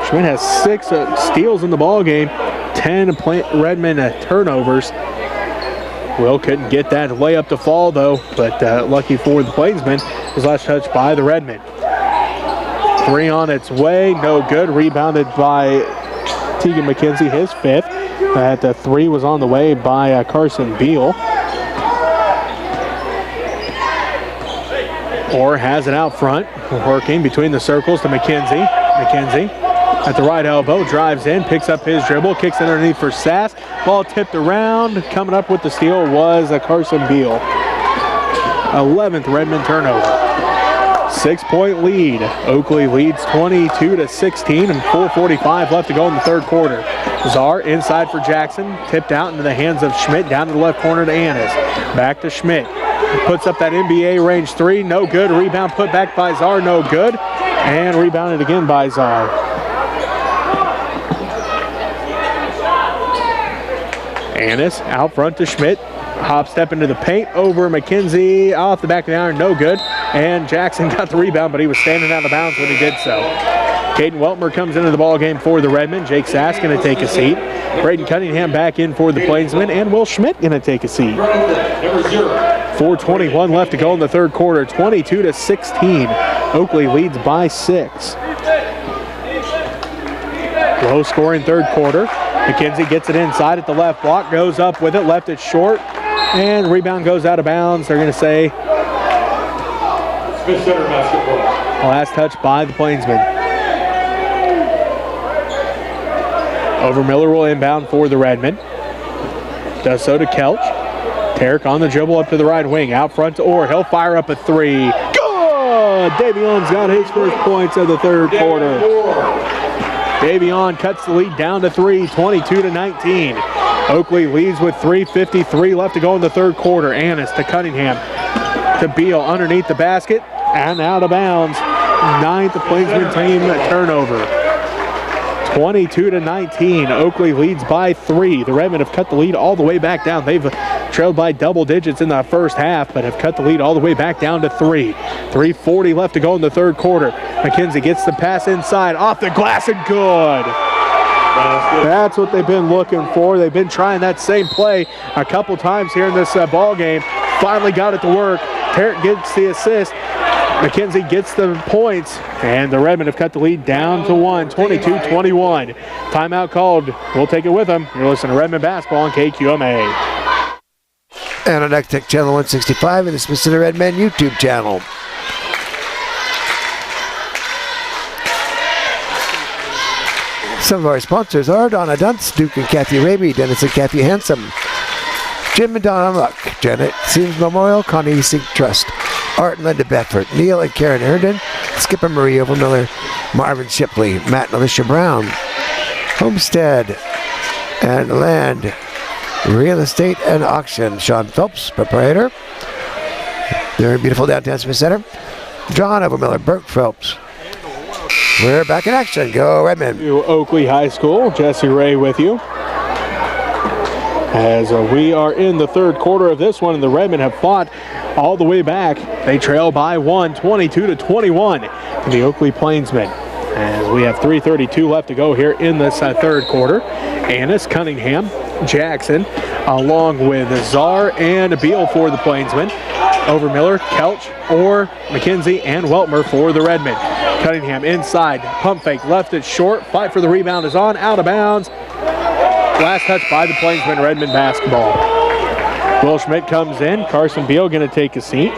Schmidt has 6 steals in the ball game, 10 Redmen turnovers. Will couldn't get that layup to fall though, but lucky for the Plainsmen, was last touch by the Redmen. 3 on its way, no good. Rebounded by Tegan McKenzie, his 5th. That 3 was on the way by Carson Beal. Orr has it out front, working between the circles to McKenzie. McKenzie at the right elbow, drives in, picks up his dribble, kicks it underneath for Sass. Ball tipped around. Coming up with the steal was Carson Beal. 11th Redmen turnover. 6-point lead. Oakley leads 22-16 and 4:45 left to go in the third quarter. Czar inside for Jackson, tipped out into the hands of Schmidt, down to the left corner to Annis. Back to Schmidt. Puts up that NBA range three, no good. Rebound put back by Czar, no good. And rebounded again by Czar. Annis out front to Schmidt. Hop step into the paint over McKenzie, off the back of the iron, no good. And Jackson got the rebound, but he was standing out of bounds when he did so. Caden Weltmer comes into the ball game for the Redmen. Jake Sass going to take a seat. Braden Cunningham back in for the Plainsmen, and Will Schmidt going to take a seat. 4:21 left to go in the third quarter, 22-16. Oakley leads by 6. Low scoring third quarter. McKenzie gets it inside at the left block, goes up with it, left it short, and rebound goes out of bounds. They're going to say Smith Center basketball. last touch by the Plainsmen. Overmiller will inbound for the Redmen. Does so to Kelch. Tarek on the dribble up to the right wing, out front to Orr. He'll fire up a three. Good! Davion's got his first points of the third quarter. Davion cuts the lead down to 3, 22-19. Oakley leads with 3:53 left to go in the third quarter. Annis to Cunningham to Beal underneath the basket and out of bounds. 9th Plainsman team turnover. 22-19. Oakley leads by 3. The Redmen have cut the lead all the way back down. They've trailed by double digits in the first half, but have cut the lead all the way back down to 3. 3:40 left to go in the third quarter. McKenzie gets the pass inside, off the glass and good. That's what they've been looking for. They've been trying that same play a couple times here in this ball game. Finally got it to work. Tarrant gets the assist. McKenzie gets the points, and the Redmen have cut the lead down to 1, 22-21. Timeout called. We'll take it with them. You're listening to Redmen basketball on KQMA. And on Next Tech Channel 165 and the Smith Center Redmen YouTube channel. Some of our sponsors are Donna Dunce, Duke and Kathy Raby, Dennis and Kathy Handsome, Jim and Donna Muck, Janet Seams Memorial, Connie Sink Trust, Art and Linda Beckford, Neil and Karen Herndon, Skipper Marie Overmiller, Marvin Shipley, Matt and Alicia Brown, Homestead and Land, Real Estate and Auction, Sean Phelps, proprietor. They're in beautiful downtown Smith Center. John Overmiller, Burke Phelps. We're back in action. Go Redmen. To Oakley High School, Jesse Ray with you. As we are in the third quarter of this one, and the Redmen have fought all the way back. They trail by 1, 22-21 to the Oakley Plainsmen. As we have 3:32 left to go here in this third quarter. Annis, Cunningham, Jackson, along with Czar and Beal for the Plainsmen. Overmiller, Kelch, Orr, McKenzie, and Weltmer for the Redmen. Cunningham inside, pump fake, left it short. Fight for the rebound is on, out of bounds. Last touch by the Plainsmen Redmen basketball. Will Schmidt comes in. Carson Beal going to take a seat.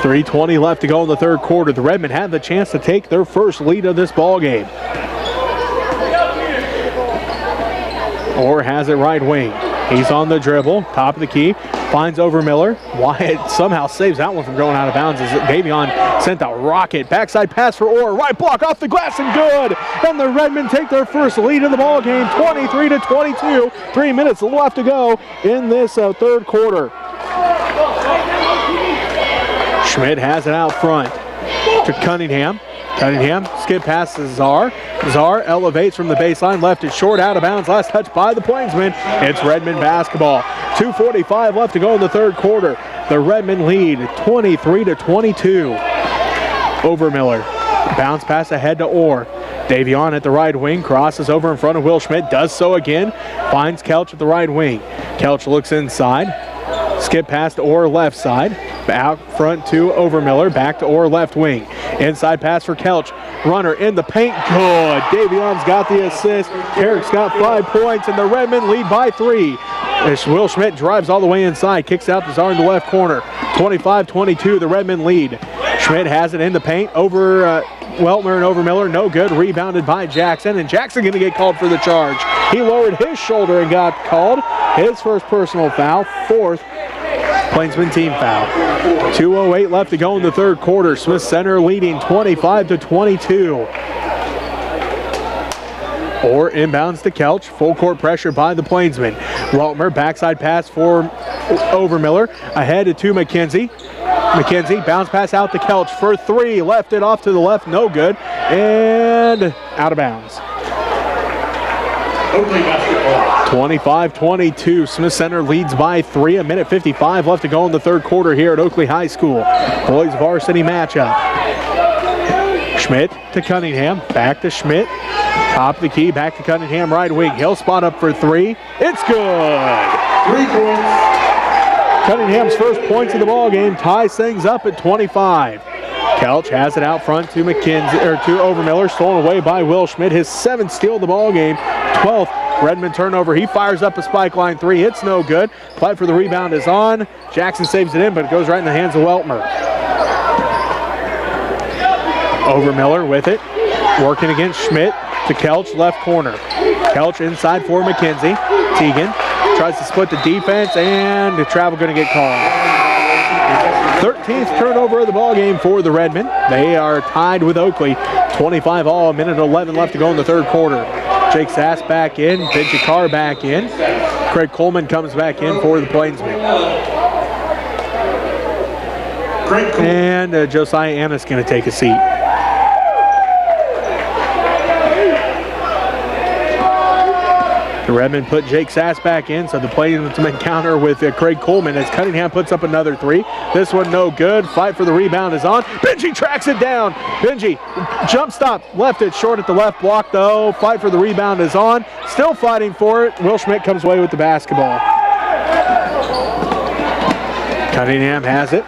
3:20 left to go in the third quarter. The Redmen have the chance to take their first lead of this ball game. Orr has it right wing. He's on the dribble, top of the key, finds Overmiller. Wyatt somehow saves that one from going out of bounds as Davion sent a rocket. Backside pass for Orr, right block off the glass and good. And the Redmen take their first lead in the ball game, 23-22. 3 minutes left to go in this third quarter. Schmidt has it out front to Cunningham. Cunningham skip past to Czar. Czar elevates from the baseline, left it short, out of bounds. Last touch by the Plainsmen. It's Redmen basketball. 2:45 left to go in the third quarter. The Redmen lead 23-22. Overmiller. Bounce pass ahead to Orr. Davion at the right wing, crosses over in front of Will Schmidt, does so again. Finds Kelch at the right wing. Kelch looks inside. Skip past Orr left side. Out front to Overmiller, back to Orr left wing. Inside pass for Kelch. Runner in the paint, good. Davion's got the assist. Eric's got 5 points, and the Redmen lead by 3. As Will Schmidt drives all the way inside, kicks out to Czar in the left corner. 25-22, the Redmen lead. Schmidt has it in the paint over Weltmer and Overmiller, no good. Rebounded by Jackson, and Jackson going to get called for the charge. He lowered his shoulder and got called. His first personal foul, 4th Plainsmen team foul. 2:08 left to go in the third quarter. Smith Center leading 25-22. Or inbounds to Kelch. Full court pressure by the Plainsmen. Weltmer, backside pass for Overmiller. Ahead to McKenzie. McKenzie, bounce pass out to Kelch for three. Left it off to the left, no good. And out of bounds. Oakley basketball. 25-22. Smith Center leads by 3. 1:55 left to go in the third quarter here at Oakley High School. Boys varsity matchup. Schmidt to Cunningham. Back to Schmidt. Top of the key. Back to Cunningham. Right wing. He'll spot up for three. It's good. 3 points. Cunningham's first points of the ball game ties things up at 25. Kelch has it out front to McKenzie, or to Overmiller, stolen away by Will Schmidt. His 7th steal of the ball game, 12th Redmen turnover. He fires up a spike line three. It's no good. Fight for the rebound is on. Jackson saves it in, but it goes right in the hands of Weltmer. Overmiller with it, working against Schmidt to Kelch, left corner. Kelch inside for McKenzie. Teagan tries to split the defense, and the travel going to get called. 13th turnover of the ball game for the Redmen. They are tied with Oakley. 25 all, 1:11 left to go in the third quarter. Jake Sass back in, Benji Carr back in. Craig Coleman comes back in for the Plainsmen. And Josiah Annis going to take a seat. The Redmen put Jake Sass back in, so the Plainsmen counter with Craig Coleman as Cunningham puts up another three. This one no good. Fight for the rebound is on. Benji tracks it down. Benji, jump stop, left it short at the left block though. Fight for the rebound is on. Still fighting for it. Will Schmidt comes away with the basketball. Cunningham has it.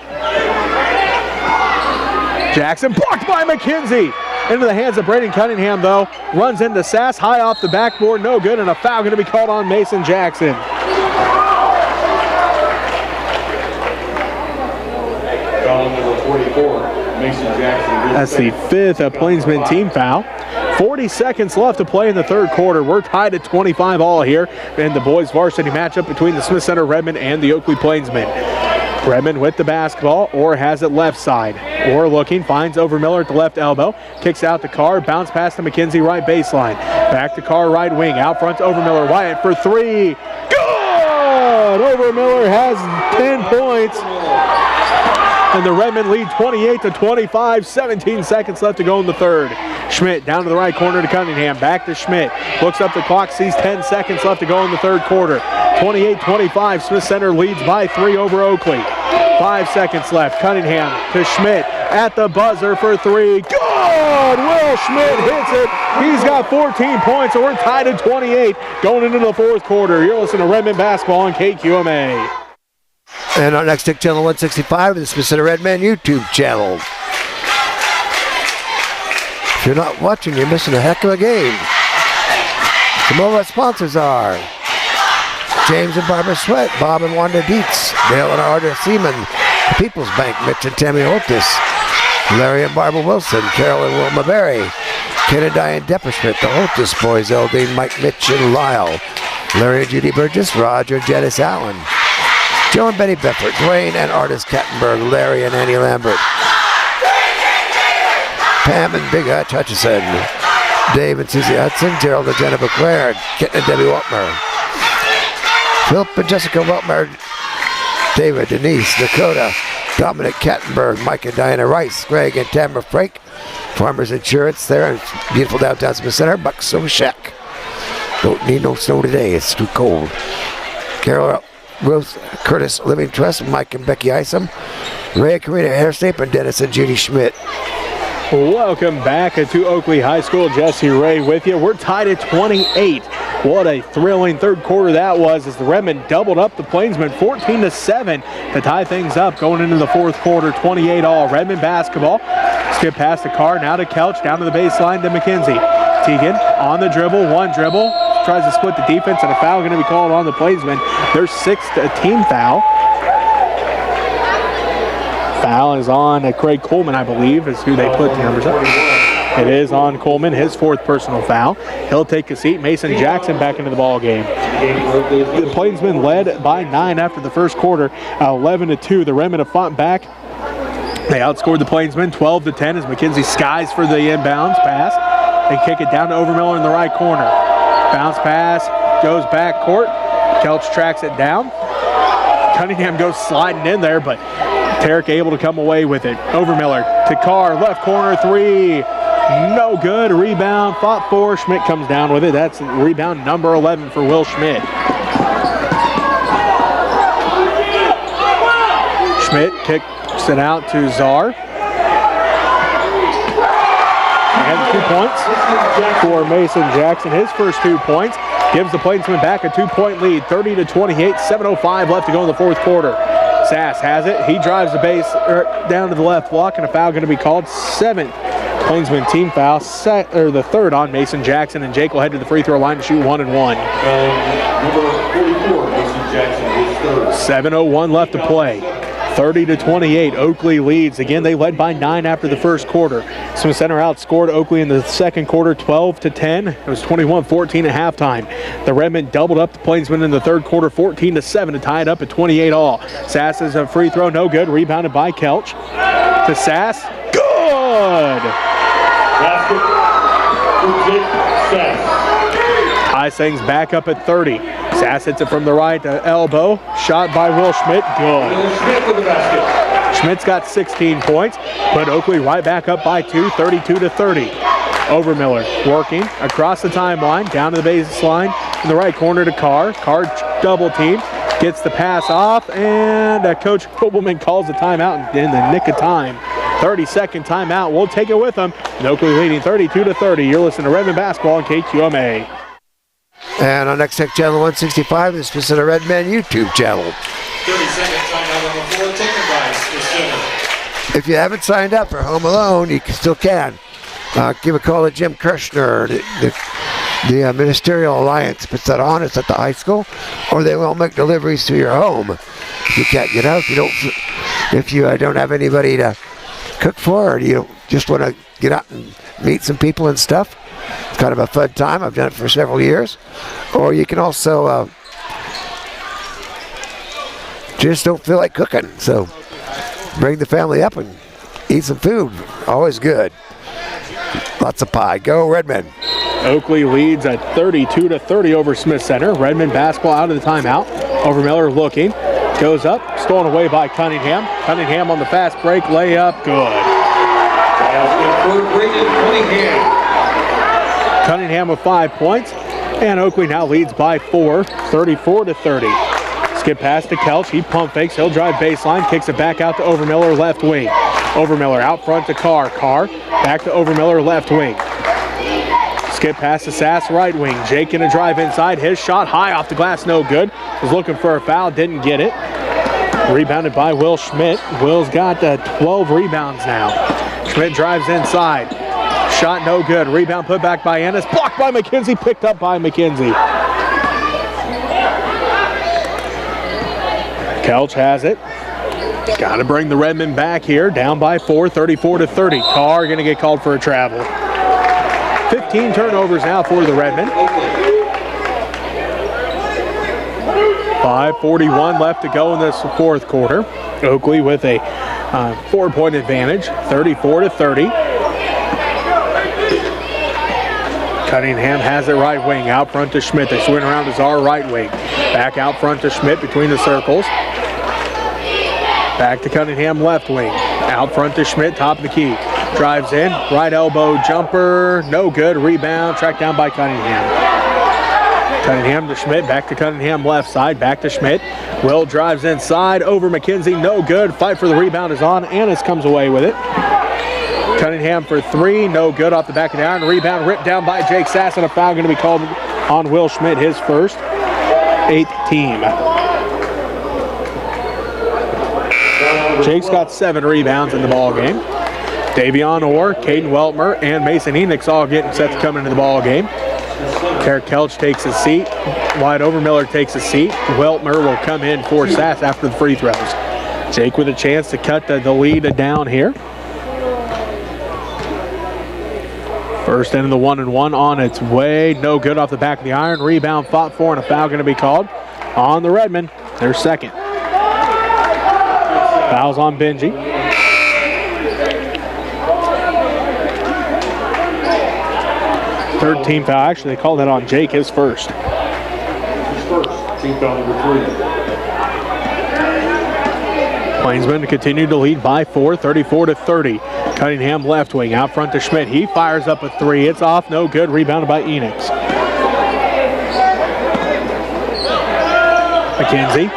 Jackson blocked by McKenzie. Into the hands of Braden Cunningham, though. Runs into Sass, high off the backboard, no good, and a foul going to be called on Mason Jackson. Foul number 44, Mason Jackson. That's the 5th Plainsmen team foul. 40 seconds left to play in the third quarter. We're tied at 25 all here in the boys varsity matchup between the Smith Center Redmen and the Oakley Plainsmen. Redmen with the basketball, or has it left side. Or looking, finds Overmiller at the left elbow, kicks out to Carr, bounce pass to McKenzie, right baseline. Back to Carr, right wing, out front to Overmiller, Wyatt for three. Good! Overmiller has 10 points. And the Redmen lead 28-25, 17 seconds left to go in the third. Schmidt down to the right corner to Cunningham, back to Schmidt. Looks up the clock, sees 10 seconds left to go in the third quarter. 28-25, Smith Center leads by 3 over Oakley. 5 seconds left, Cunningham to Schmidt at the buzzer for three. Good! Will Schmidt hits it. He's got 14 points, and we're tied at 28 going into the fourth quarter. You're listening to Redmen Basketball on KQMA. And our next Tech Channel 165 is the Smith Center Redmen YouTube channel. If you're not watching, you're missing a heck of a game. Some of our sponsors are James and Barbara Sweat, Bob and Wanda Dietz, Dale and Arthur Seaman, the People's Bank, Mitch and Tammy Holtis, Larry and Barbara Wilson, Carol and Wilma Berry, Ken and Diane Depperschmidt, the Holtis boys, Eldine, Mike, Mitch, and Lyle, Larry and Judy Burgess, Roger and Janice Allen, Joe and Betty Beffert, Dwayne and Artis Kattenberg, Larry and Annie Lambert, Pam and Big Hutch Hutchison, Dave and Susie Hudson, Gerald and Jennifer Clare, Kitten and Debbie Waltmer, Philip and Jessica Weltmer, David, Denise, Dakota, Dominic Kattenberg, Mike and Diana Rice, Greg and Tamara Frank, Farmers Insurance there in beautiful downtown Smith Center, Buxo Shack. Don't need no snow today, it's too cold. Carol Ruth Curtis Living Trust, Mike and Becky Isom, Ray and Karina Hairsnape, and Dennis and Judy Schmidt. Welcome back to Oakley High School. Jesse Ray with you. We're tied at 28. What a thrilling third quarter that was as the Redmen doubled up the Plainsmen 14-7 to tie things up going into the fourth quarter, 28 all. Redmen basketball. Skip past the car, now to Couch, down to the baseline to McKenzie. Teagan on the dribble, one dribble, tries to split the defense, and a foul going to be called on the Plainsmen. Their 6th team foul. Foul is on Craig Coleman, I believe, is who they put the numbers up. It is on Coleman, his 4th personal foul. He'll take a seat. Mason Jackson back into the ball game. The Plainsmen led by 9 after the first quarter, 11-2. The Redmen have fought back. They outscored the Plainsmen 12-10 as McKenzie skies for the inbounds pass. They kick it down to Overmiller in the right corner. Bounce pass goes back court. Kelch tracks it down. Cunningham goes sliding in there, but Tarek able to come away with it. Overmiller to Carr, left corner 3. No good. Rebound fought for. Schmidt comes down with it. That's rebound number 11 for Will Schmidt. Schmidt kicks it out to Czar. And 2 points for Mason Jackson. His first 2 points gives the Plainsmen back a 2-point lead, 30-28, 7:05 left to go in the 4th quarter. Sass has it. He drives the base down to the left block, and a foul going to be called. 7th Plainsman team foul, the 3rd on Mason Jackson, and Jake will head to the free throw line to shoot 1 and 1. Number 44, Mason Jackson, his 3rd. 7:01 left to play. 30-28, Oakley leads. Again, they led by 9 after the first quarter. Smith Center outscored Oakley in the second quarter 12-10. It was 21-14 at halftime. The Redmen doubled up the Plainsmen in the third quarter 14-7 to tie it up at 28 all. Sass is a free throw, no good. Rebounded by Kelch. To Sass, good! Basket for Jake Sass. Ties things back up at 30. Sass hits it from the right elbow. Shot by Will Schmidt. Good. Will Schmidt with the basket. Schmidt's got 16 points, but Oakley right back up by 2, 32-30. Overmiller working across the timeline, down to the baseline, in the right corner to Carr. Carr double team, gets the pass off, and Coach Kobelman calls the timeout in the nick of time. 30-second timeout. We'll take it with them. And Oakley leading 32-30. You're listening to Redmen basketball on KQMA. And on Next Tech Channel 165, the SCHS Redmen YouTube channel. 30-second timeout on the floor, taken by SCHS. If you haven't signed up for Home Alone, you still can. Give a call to Jim Kirshner, the Ministerial Alliance puts that on. It's at the high school, or they will make deliveries to your home. If you can't get out, if you don't have anybody to cook for, or you just want to get out and meet some people and stuff. It's kind of a fun time. I've done it for several years. Or you can also just don't feel like cooking. So bring the family up and eat some food. Always good. Lots of pie. Go Redmen. Oakley leads at 32-30 over Smith Center. Redmen basketball out of the timeout. Overmiller looking. Goes up. Stolen away by Cunningham. Cunningham on the fast break. Layup. Good. Cunningham with 5 points. And Oakley now leads by 4, 34-30. Skip pass to Kelch. He pump fakes. He'll drive baseline. Kicks it back out to Overmiller, left wing. Overmiller out front to Carr. Carr back to Overmiller, left wing. Skip pass to Sass, right wing. Jake in a drive inside. His shot high off the glass, no good. Was looking for a foul, didn't get it. Rebounded by Will Schmidt. Will's got 12 rebounds now. Schmidt drives inside. Shot no good. Rebound put back by Ennis. Blocked by McKenzie. Picked up by McKenzie. Kelch has it. Got to bring the Redmen back here. Down by 4, 34-30. Carr going to get called for a travel. 15 turnovers now for the Redmen. 5:41 left to go in this fourth quarter. Oakley with a 4-point advantage, 34-30. Cunningham has it right wing, out front to Schmidt. They swing around to Czar, right wing. Back out front to Schmidt between the circles. Back to Cunningham, left wing. Out front to Schmidt, top of the key. Drives in, right elbow jumper, no good. Rebound, tracked down by Cunningham. Cunningham to Schmidt, back to Cunningham left side, back to Schmidt. Will drives inside, over McKenzie, no good. Fight for the rebound is on. Annis comes away with it. Cunningham for 3, no good off the back of the iron. Rebound ripped down by Jake Sass, and a foul going to be called on Will Schmidt, his first, 8th team. Jake's got 7 rebounds in the ball game. Davion Orr, Caden Weltmer, and Mason Enoch's all getting set to come into the ball game. Tarek Kelch takes a seat. Wyatt Overmiller takes a seat. Weltmer will come in for Sass after the free throws. Jake with a chance to cut the lead down here. First into the 1-and-1 on its way. No good off the back of the iron. Rebound fought for, and a foul going to be called on the Redmen. Their second. Fouls on Benji. Third team foul. Actually, they called that on Jake, his first. His first, team foul number 3. Plainsmen continue to lead by 4, 34-30. Cunningham left wing, out front to Schmidt. He fires up a 3. It's off, no good. Rebounded by Enix. McKenzie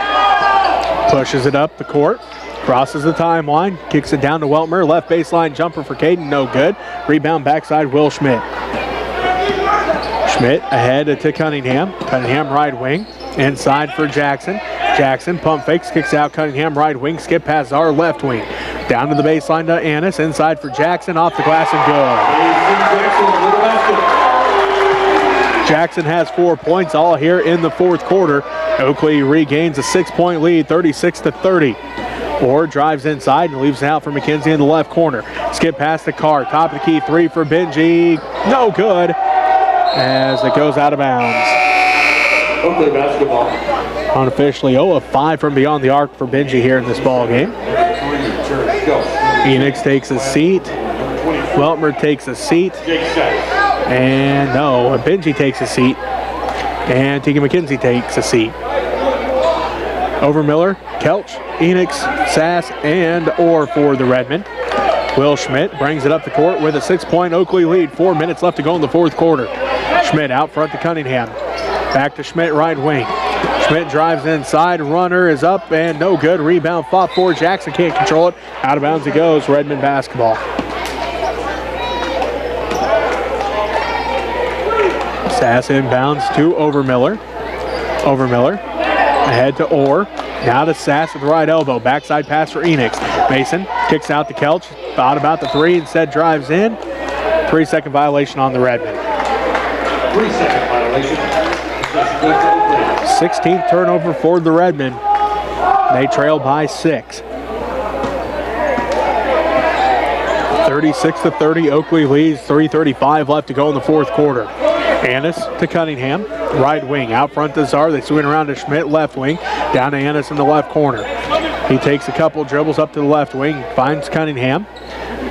pushes it up the court, crosses the timeline, kicks it down to Weltmer. Left baseline jumper for Caden, no good. Rebound backside, Will Schmidt. Schmidt ahead to Cunningham. Cunningham right wing, inside for Jackson. Jackson pump fakes, kicks out Cunningham right wing, skip past our left wing. Down to the baseline to Annis, inside for Jackson, off the glass and good. Jackson has 4 points all here in the fourth quarter. Oakley regains a 6-point lead, 36-30. Orr drives inside and leaves it out for McKenzie in the left corner. Skip past the car, top of the key, 3 for Benji. No good as it goes out of bounds. Oakley basketball. Unofficially 0 of 5 from beyond the arc for Benji here in this ball game. Phoenix takes a seat. Weltmer takes a seat. And no, Benji takes a seat. And Tegan McKenzie takes a seat. Over Miller, Kelch, Enix, Sass, and Orr for the Redmen. Will Schmidt brings it up the court with a 6-point Oakley lead. 4 minutes left to go in the fourth quarter. Schmidt out front to Cunningham. Back to Schmidt, right wing. Schmidt drives inside, runner is up and no good. Rebound fought for, Jackson can't control it. Out of bounds it goes, Redmen basketball. Sass inbounds to Overmiller. Overmiller ahead to Orr. Now to Sass with the right elbow. Backside pass for Enix. Mason kicks out to Kelch. Thought about the 3, instead drives in. 3-second violation on the Redmen. 3-second violation. 16th turnover for the Redmen. They trail by 6. 36-30, Oakley leads, 3:35 left to go in the fourth quarter. Annis to Cunningham, right wing, out front to Czar. They swing around to Schmidt, left wing, down to Annis in the left corner. He takes a couple dribbles up to the left wing, finds Cunningham,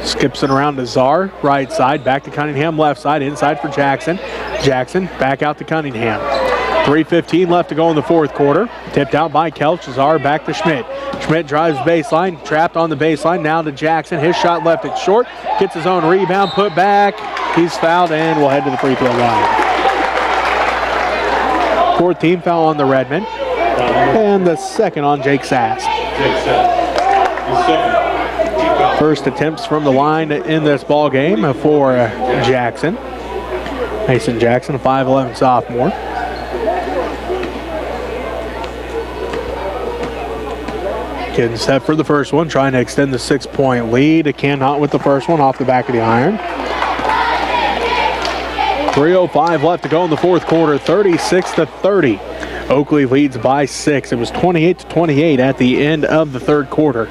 skips it around to Czar, right side, back to Cunningham, left side, inside for Jackson. Jackson back out to Cunningham. 3:15 left to go in the fourth quarter. Tipped out by Kelch. Czar back to Schmidt. Schmidt drives baseline, trapped on the baseline, now to Jackson. His shot left it short, gets his own rebound, put back. He's fouled and will head to the free throw line. Fourth team foul on the Redmen. And the second on Jake Sass. First attempts from the line in this ball game for Jackson. Mason Jackson, a 5'11 sophomore. Getting set for the first one, trying to extend the 6-point lead. It cannot with the first one off the back of the iron. 3:05 left to go in the fourth quarter, 36-30. Oakley leads by 6. It was 28-28 at the end of the third quarter.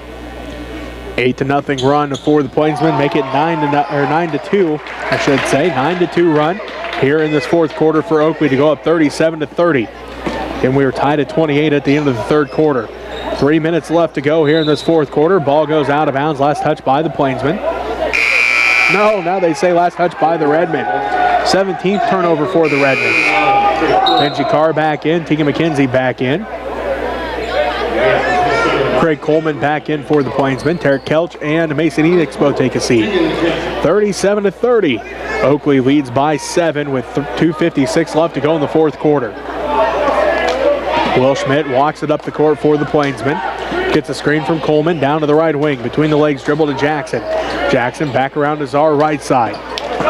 8-0 run for the Plainsmen, make it 9-2, I should say. 9-2 run here in this fourth quarter for Oakley to go up 37-30. And we were tied at 28 at the end of the third quarter. 3 minutes left to go here in this fourth quarter. Ball goes out of bounds. Last touch by the Plainsmen. No, now they say last touch by the Redmen. 17th turnover for the Redmen. Benji Carr back in. Tegan McKenzie back in. Craig Coleman back in for the Plainsmen. Tarek Kelch and Mason Enix both take a seat. 37-30. Oakley leads by 7 with 2:56 left to go in the fourth quarter. Will Schmidt walks it up the court for the Plainsmen. Gets a screen from Coleman down to the right wing. Between the legs, dribble to Jackson. Jackson back around to Czar right side.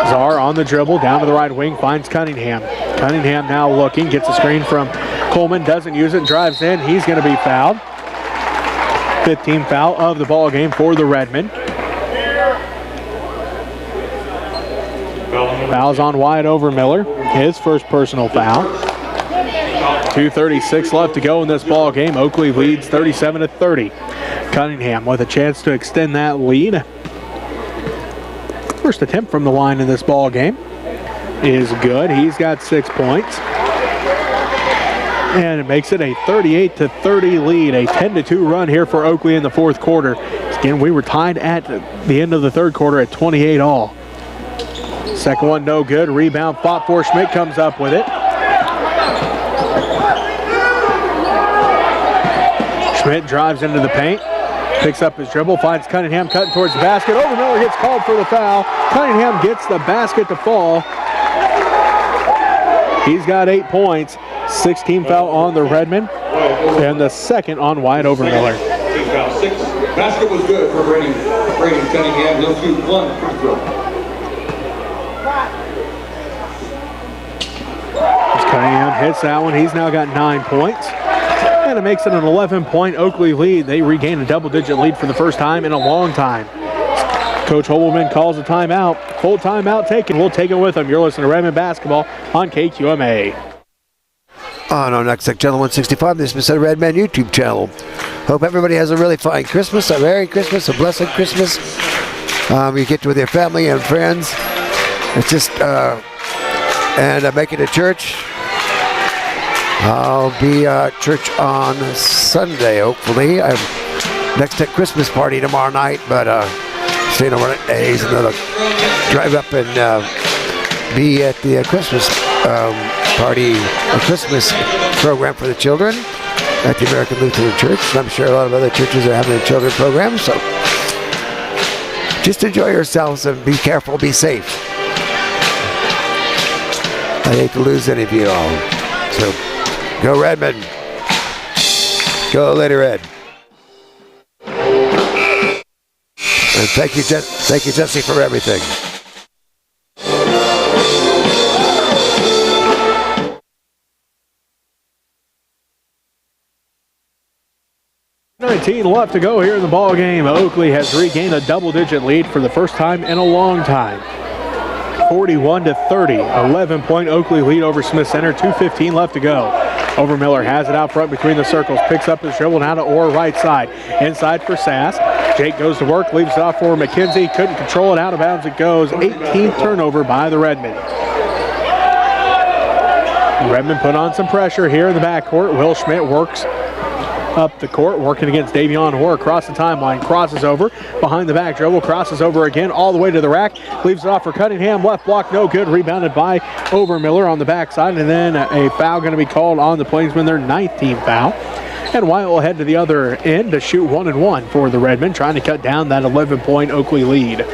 Czar on the dribble, down to the right wing, finds Cunningham. Cunningham now looking, gets a screen from Coleman, doesn't use it, drives in. He's going to be fouled. 15th foul of the ball game for the Redmen. Fouls on Wyatt Overmiller, his first personal foul. 2:36 left to go in this ball game. Oakley leads 37-30. Cunningham with a chance to extend that lead. First attempt from the line in this ball game is good. He's got 6 points. And it makes it a 38-30 lead, a 10-2 run here for Oakley in the fourth quarter. Again, we were tied at the end of the third quarter at 28 all. Second one no good. Rebound fought for. Schmidt comes up with it. Schmidt drives into the paint. Picks up his dribble, finds Cunningham cutting towards the basket. Overmiller gets called for the foul. Cunningham gets the basket to fall. He's got 8 points. 16 foul on the Redmen, and the second on Wyatt Overmiller. Team foul 6. Basket was good for Brady Cunningham. He'll shoot 1 free throw. As Cunningham hits that one, he's now got 9 points. And it makes it an 11-point Oakley lead. They regain a double-digit lead for the first time in a long time. Coach Holman calls a timeout. Full timeout taken. We'll take it with him. You're listening to Redmen Basketball on KQMA. On our next channel 165, this is the Redmen YouTube channel. Hope everybody has a really fine Christmas, a Merry Christmas, a blessed Christmas. You get with your family and friends. It's just, and make it to church. I'll be at church on Sunday, hopefully. I'm next to Christmas party tomorrow night, but staying over days, and then I'll drive up and be at the Christmas party, a Christmas program for the children at the American Lutheran Church. And I'm sure a lot of other churches are having a children program, so just enjoy yourselves and be careful, be safe. I hate to lose any of you all. So go Redmen. Go Lady Red. And thank you, Jesse, for everything. Left to go here in the ball game. Oakley has regained a double-digit lead for the first time in a long time. 41-30, 11-point Oakley lead over Smith Center. 2:15 left to go. Overmiller has it out front between the circles. Picks up his dribble now to Orr right side. Inside for Sass. Jake goes to work, leaves it off for McKenzie. Couldn't control it. Out of bounds it goes. 18th turnover by the Redmen. Redmen put on some pressure here in the backcourt. Will Schmidt works up the court, working against Davion Orr across the timeline, crosses over, behind the back dribble, crosses over again, all the way to the rack, leaves it off for Cunningham, left block, no good, rebounded by Overmiller on the backside, and then a foul going to be called on the Plainsmen, their 9th team foul. And Wyatt will head to the other end to shoot 1-1 for the Redmen, trying to cut down that 11-point Oakley lead.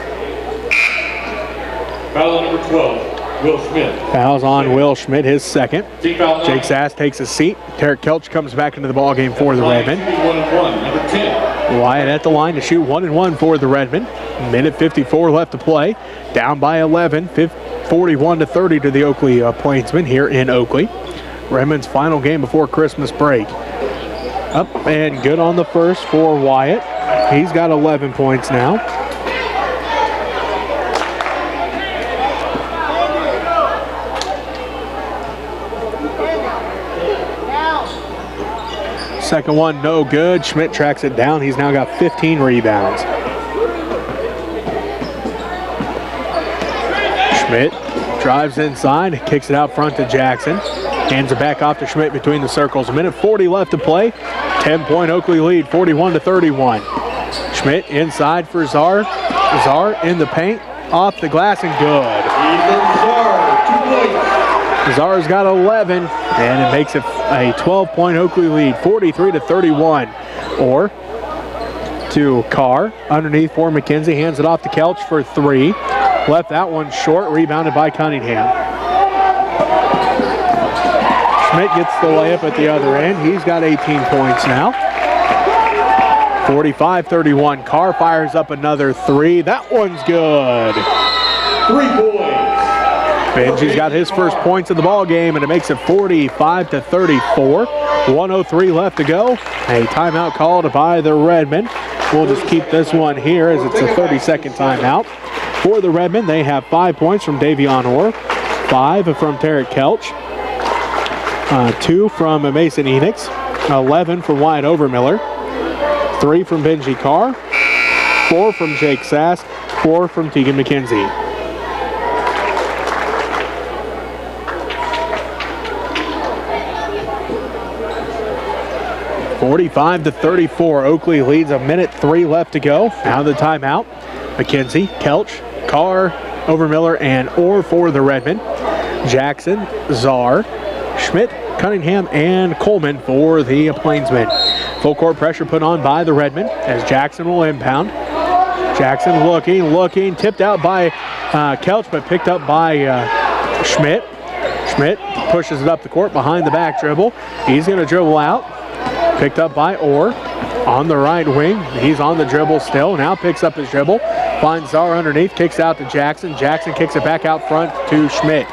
Foul number 12. Will Schmidt. Fouls on Will Schmidt, his second. Jake Sass takes a seat. Tarek Kelch comes back into the ballgame for the Redmen. Number 10. Wyatt at the line to shoot 1-1 for the Redmen. Minute 54 left to play. Down by 11, 41-30 to the Oakley Plainsmen here in Oakley. Redmen's final game before Christmas break. Up and good on the first for Wyatt. He's got 11 points now. Second one, no good. Schmidt tracks it down. He's now got 15 rebounds. Schmidt drives inside, kicks it out front to Jackson. Hands it back off to Schmidt between the circles. A minute 40 left to play. 10-point Oakley lead, 41-31. Schmidt inside for Czar. Czar in the paint, off the glass and good. Czar's got 11, and it makes it a 12-point Oakley lead, 43-31. Or to Carr, underneath for McKenzie, hands it off to Kelch for 3. Left that one short, rebounded by Cunningham. Schmidt gets the layup at the other end. He's got 18 points now. 45-31. Carr fires up another 3. That one's good. 3 points. Benji's got his first points in the ball game, and it makes it 45-34. 1:03 left to go. A timeout called by the Redmen. We'll just keep this one here as it's a 30-second timeout. For the Redmen, they have 5 points from Davion Orr, 5 from Tarek Kelch, 2 from Mason Enix, 11 from Wyatt Overmiller, 3 from Benji Carr, 4 from Jake Sass, 4 from Tegan McKenzie. (45-34). Oakley leads, a minute 3 left to go. Now the timeout. McKenzie, Kelch, Carr, Overmiller, and Orr for the Redmen. Jackson, Czar, Schmidt, Cunningham, and Coleman for the Plainsmen. Full court pressure put on by the Redmen as Jackson will impound. Jackson looking, tipped out by Kelch, but picked up by Schmidt. Schmidt pushes it up the court behind the back dribble. He's going to dribble out. Picked up by Orr on the right wing. He's on the dribble still. Now picks up his dribble. Finds Czar underneath, kicks out to Jackson. Jackson kicks it back out front to Schmidt.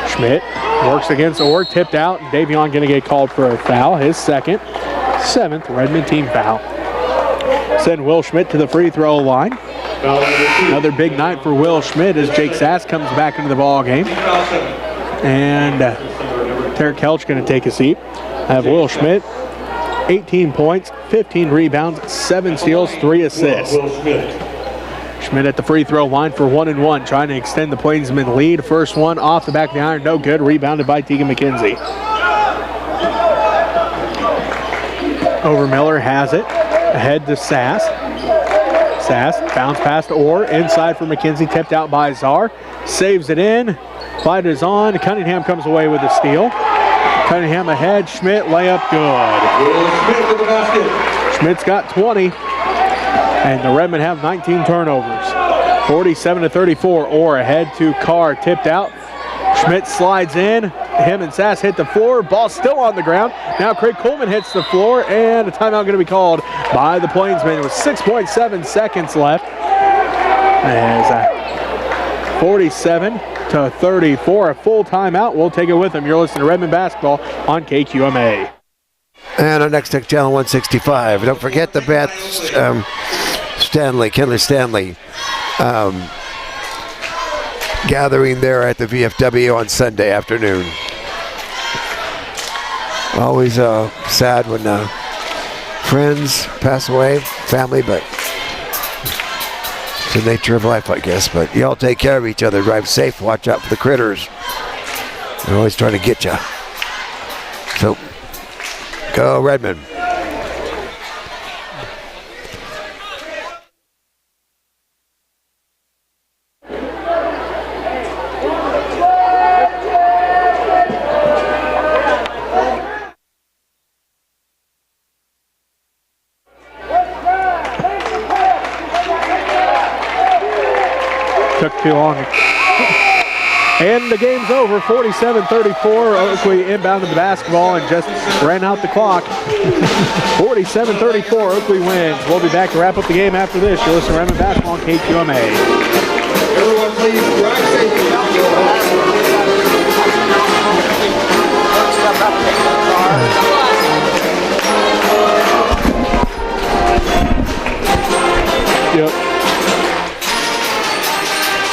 Schmidt works against Orr, tipped out. Davion going to get called for a foul, his second, 7th Redmond team foul. Send Will Schmidt to the free throw line. Another big night for Will Schmidt as Jake Sass comes back into the ball game. And Tarek Kelch going to take a seat. I have Will Schmidt, 18 points, 15 rebounds, 7 steals, 3 assists. Schmidt at the free throw line for 1 and 1, trying to extend the Plainsmen lead. First one off the back of the iron, no good. Rebounded by Tegan McKenzie. Overmiller has it, ahead to Sass. Sass bounce past Orr, inside for McKenzie, tipped out by Czar. Saves it in, fight is on. Cunningham comes away with a steal. Cunningham ahead, Schmidt, layup good. Schmidt with the basket. Schmidt's got 20, and the Redmen have 19 turnovers. 47-34, Orr ahead to Carr, tipped out. Schmidt slides in, him and Sass hit the floor, ball still on the ground. Now Craig Coleman hits the floor, and a timeout going to be called by the Plainsmen with 6.7 seconds left. As 47-34, a full timeout. We'll take it with them. You're listening to Redmond Basketball on KQMA. And our next tech channel 165. Don't forget the Beth Kendler Stanley gathering there at the VFW on Sunday afternoon. Always sad when friends pass away, family, but it's the nature of life, I guess. But y'all take care of each other, drive safe, watch out for the critters. They're always trying to get you. So, go Redmond. Took too long. And the game's over, 47-34. Oakley inbounded the basketball and just ran out the clock. 47-34, Oakley wins. We'll be back to wrap up the game after this. You're listening to Redmond Basketball on KQMA. Everyone please drive safely. Yep.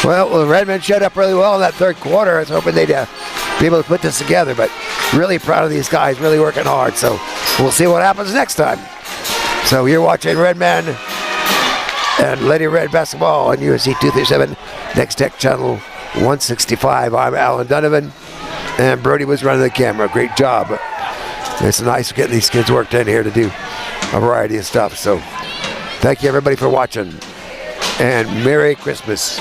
Well, the Redmen showed up really well in that third quarter. I was hoping they'd be able to put this together, but really proud of these guys, really working hard. So we'll see what happens next time. So you're watching Redmen and Lady Red Basketball on USC 237, Next Tech Channel 165. I'm Alan Donovan, and Brody was running the camera. Great job. It's nice getting these kids worked in here to do a variety of stuff. So thank you, everybody, for watching, and Merry Christmas.